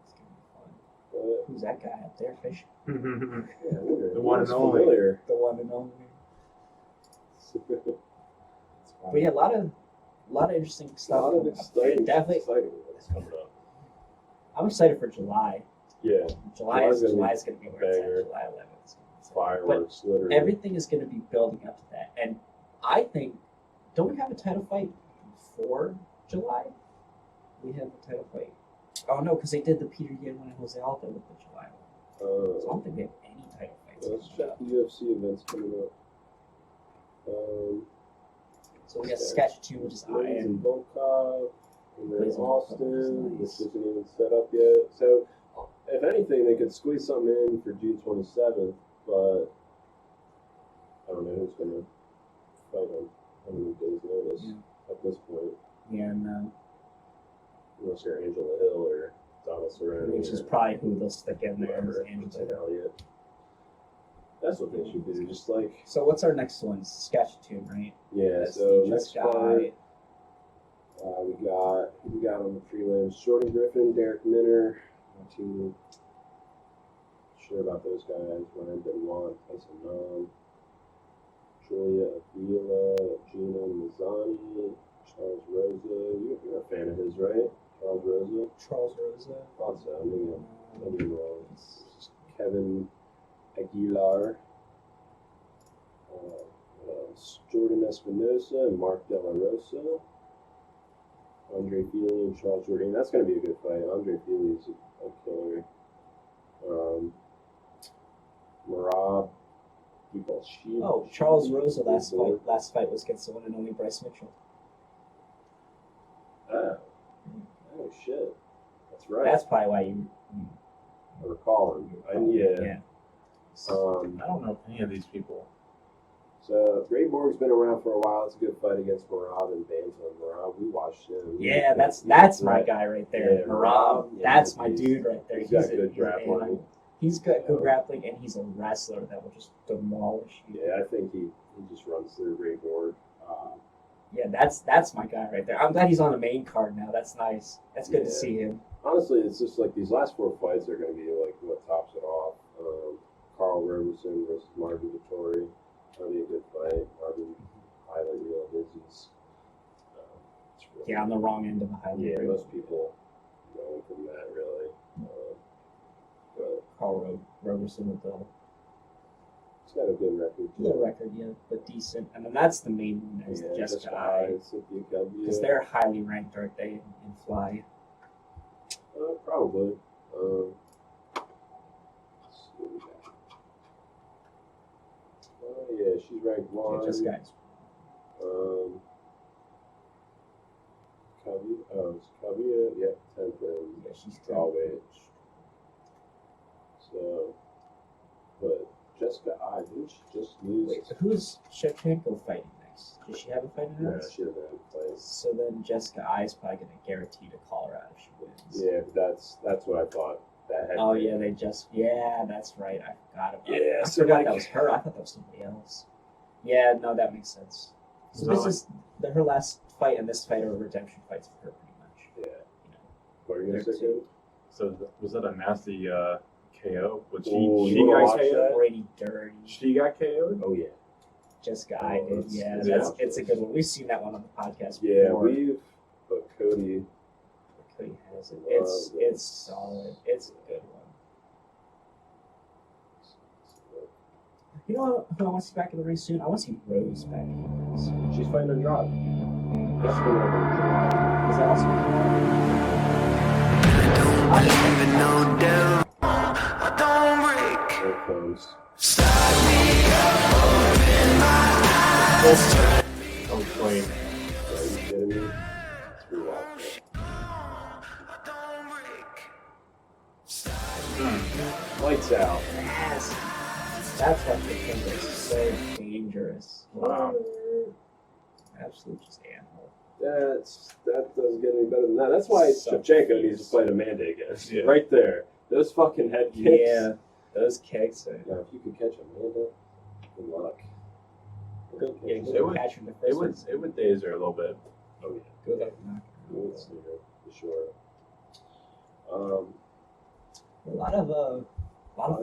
It's gonna be fun. But, Who's that guy up there fishing? yeah, weird. The one Looks and only. familiar. The one and only. But yeah, a lot of interesting A stuff. lot of coming up. exciting Definitely, what's coming up. I'm excited for July. Yeah, July is July's going to be where it's banger. at. July 11th. fireworks, literally. Everything is going to be building up to that, and I think, don't we have a title fight before July? We have a title fight. Oh no, because they did the Peter Yan one and Jose Aldo with the July one. So I don't think we have any title fights. Let's coming check up. the UFC events coming up. So we got Saskatchewan, which is Blaze Iron. and Volkov, and then Blaze and Volkov Austin, is which nice. isn't even set up yet. So, if anything, they could squeeze something in for June 27th, but I don't know who's going to fight on how many days' notice at this point. Yeah, and Unless you're Angela Hill or Donald Cerrone. which is or probably who they'll stick in there. whoever, Is Angela. Vincent Elliott. That's what they should do. Just like, So what's our next one? Saskatchewan, right? yeah, That's so the next guy. fight. We got on the prelims Jordan Griffin, Derek Minner. Not too sure about those guys. Ryan Benoit, Tyson Nam, Julia Avila, Gina Mazzani, Charles Rosa. You're a fan of his, right? Charles Rosa? Charles Rosa. Thought so. Maybe I'm wrong. Kevin Aguilar. What else? Jordan Espinosa and Mark De La Rosa. Andre Feely and Charles Jourdain. That's going to be a good fight. Andre Feely is a killer. Marab. Oh, Charles Rosa last fight was against the one and only Bryce Mitchell. Oh shit. That's right. That's probably why you I recall him. Yeah. yeah. Um, I don't know if any of these people. So Ray Borg's been around for a while. It's a good fight against Marab and Bantam. Marab, we watched him. Yeah, that's my guy right there. Yeah, Marab, yeah, that's my dude right there. He's got good grappling. He's got good grappling, and he's a wrestler that will just demolish you. Yeah, I think he just runs through Ray Borg. Yeah, that's my guy right there. I'm glad he's on the main card now. That's nice. That's good to see him. Honestly, it's just like these last 4 fights are going to be like what tops it off. Carl Roberson versus Marvin Vittori. That'll be a good fight. Marvin highlight reel of Izzy's. Really Yeah, on the wrong end of the highlight Yeah, reel. most people know him from that really. But Carl Roberson with the he's got a good record too. good record, yeah, but decent. And then that's the main one. There's the Jessica I, Cynthia Calvillo. because they're highly ranked, aren't they, in Fly? Probably. Let's see what we got. Yeah, she's ranked Yeah, 1. Jessica I's. Calvillo, yeah, 10th and Yeah, she's good. strawweight. So, but Jessica I, didn't she just lose? Wait, who's Shevchenko fighting next? Does she have a fight Yeah, announced? she doesn't have a place. So then Jessica I is probably going to guarantee to call her out if she wins. Yeah, but that's what I thought. That had Oh been. yeah, that's right. I forgot about Yeah, that. I so forgot like- that was her. I thought that was somebody else. Yeah, no, that makes sense. So So this like- is her last fight, and this fight are redemption fights for her, pretty much. Yeah. You know, What are you gonna They're say? two. Cody? So was that a nasty KO? But Ooh, she you wanna got watch KO'd? that? Brady dirty. She got KO'd? Oh yeah. Jessica I did. let's- Yeah, let's watch it's a this. good one. We've seen that one on the podcast Yeah, before. but Cody. Cody has it. Love It's solid. It's a good one. You know who I want to see back in the ring soon? I want to see Rose back in the ring. She's fighting Andrade. That's coming up in July. Is that also? Here it comes. Oh, wait. Are you kidding me? Let's rewatch it. Lights out. Yes. That's what the thing is so dangerous. Wow. Absolute just animal. That doesn't get any better than that. That's why So Shevchenko needs to fight Amanda again. Yeah. Right there. Those fucking head kicks. Yeah, those kicks are Now, if you could catch Amanda, good luck. good. Yeah, It good would- catch from the It first would daze her a little bit. Oh yeah. Good luck knocking You her would out. see her for sure. A lot of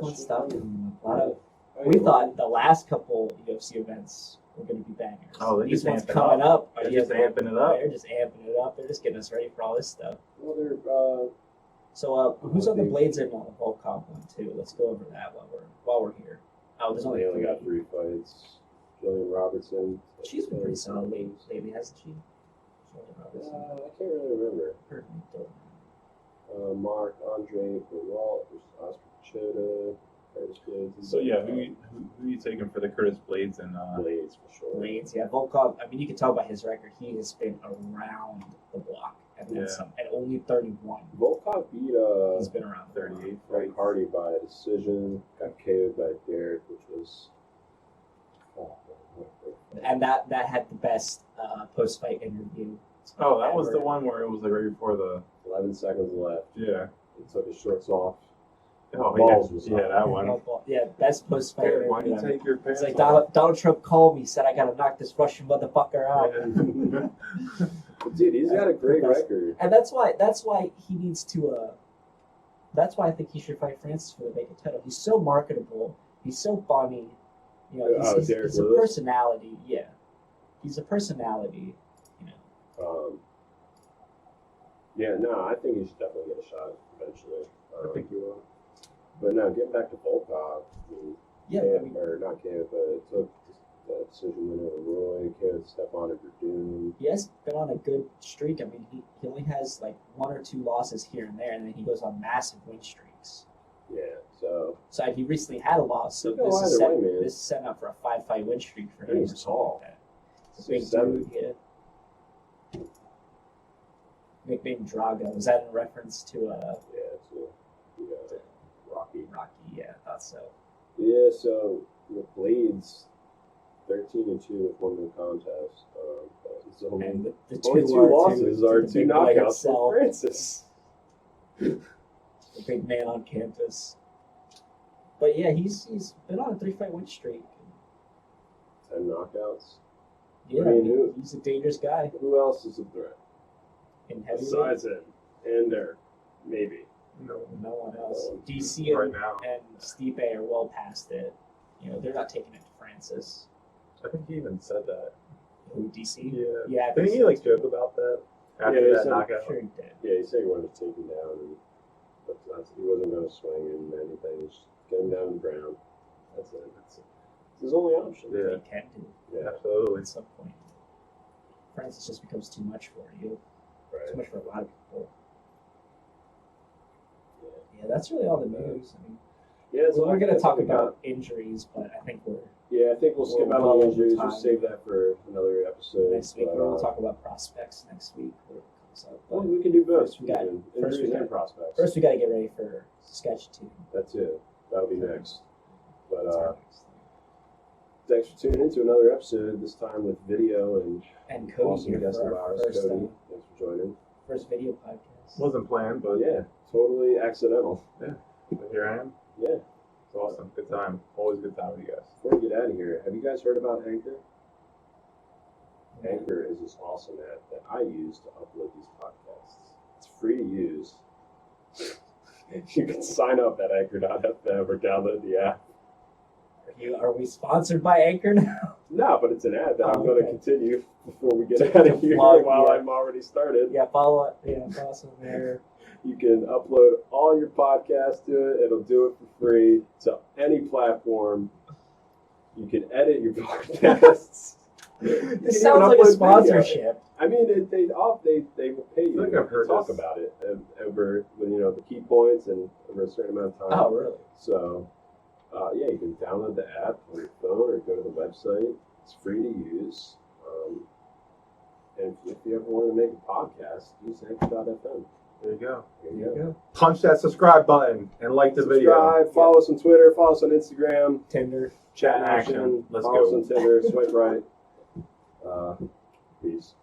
fun shit. stuff. And a lot of we thought the last couple UFC events were going to be bangers. Oh, they're These just ones amping coming up. They're just amping it up. They're just amping it up. They're just getting us ready for all this stuff. Well, they're So who's on the Dude. Blades in Volkov one too? Let's go over that while we're here. Oh, there's they only only got 3 fights. Jillian Robertson. She's been pretty solid lately, hasn't she? Jillian Robertson. I can't really remember. Her name, don't know. Mark Andre Peralt versus Oscar Chota. Curtis Blades. So yeah, who you taking for the Curtis Blades and Blades for sure. Blades, yeah. Volkov, I mean, you can tell by his record, he has been around the block. And then Yeah. some, at only 31. Volkov beat He's been around the block. 38 Frank fights? Hardy by a decision. Got KO'd by Derek, which was. And that had the best post-fight interview. Oh, that was the ever. one where it was like right before the 11 seconds left. yeah. He took his shorts off. Oh Balls yeah, was yeah, on. that one. Yeah, best post-fight Derek, why interview. don't you ever. take your pants It's like off? Donald Trump called me, said I gotta knock this Russian motherfucker out. Yeah. But dude, he's got a great That's- record. And that's why he needs to that's why I think he should fight Francis for the vacant title. He's so marketable, he's so funny, you know, Derek he's a Lewis? personality, yeah. He's a personality, you know. Yeah, no, I think he should definitely get a shot eventually. I think you will. But no, getting back to Volkov, I mean, Yeah, KO, I mean, or not KO, but it took the decision win over Roy, KO'd Stephon and Verdun. he has been on a good streak. I mean, he only has like 1 or 2 losses here and there, and then he goes on massive win streaks. Yeah, so So he recently had a loss, so You go this is, either way, man. this is setting up for a 5-fight win streak for him. He's or something tall. like that. It's a big 6'7". dude, yeah. Nickname Drago. Was that in reference to yeah, so you got Rocky. Rocky? Yeah, I thought so. Yeah, so with Blades, 13-2 with one no contest. But it's only, And the only two are losses to are the two big boy knockouts himself, for Francis. the big man on campus. But yeah, he's been on a 3-fight win streak. 10 knockouts. Yeah, I mean, he's a dangerous guy Who else is a threat? in heavyweight. Besides him. And there. Maybe. No, No one else. No. DC right and, now. and Stipe are well past it. You know, they're not taking it to Francis. I think he even said that. Who, DC? Yeah. Yeah, I Didn't think he like joke about that after Yeah, he that said- knockout? Sure he did. Yeah, he said he wanted to take him down, but he wasn't going to swing and anything. Just get him down on the ground. That's it. It's his only option. Yeah. He can do Yeah, Absolutely. at some point. Francis just becomes too much for you. Too right. much for a lot of people. Yeah, that's really all the news. I mean, Yeah, so we're going to talk about injuries, but I think Yeah, I think we'll skip we're out well on the over injuries. time. We'll save that for another episode. next week but, we'll talk about prospects next week. Where it comes up. Well, But we can do both. First we got- can first we injuries got- and prospects. first, we got to get ready for Saskatchewan. That's it. That'll be next. But That's our next thing. thanks for tuning in to another episode. This time with video and And Cody awesome here guest for of our ours, first, Cody. Thanks for joining. first video podcast. Wasn't planned, but But yeah, totally accidental. here I am. Yeah. It's awesome. Good time. Always a good time with you guys. Before we get out of here, have you guys heard about Anchor? Anchor is this awesome app that I use to upload these podcasts. It's free to use. You can sign up at anchor.fm or download the app. Are we sponsored by Anchor now? No, but it's an ad that I'm Oh, going to okay. continue before we get To out of here plug, while yeah. I'm already started. Yeah, follow us on there. You can upload all your podcasts to it. It'll do it for free to any platform. You can edit your podcasts. You can This even sounds like upload a video. sponsorship. I mean, they will pay you I think I've to heard talk this. about it over the key points and over a certain amount of time. Oh, really? So, yeah, you can download the app on your phone or go to the website. It's free to use. And if you ever want to make a podcast, use anchor.fm. There you go. There you go. Punch that subscribe button and like the video. Subscribe, follow us on Twitter, follow us on Instagram, Tinder. Chattin Action. Let's follow us go. on Tinder, swipe right. Peace.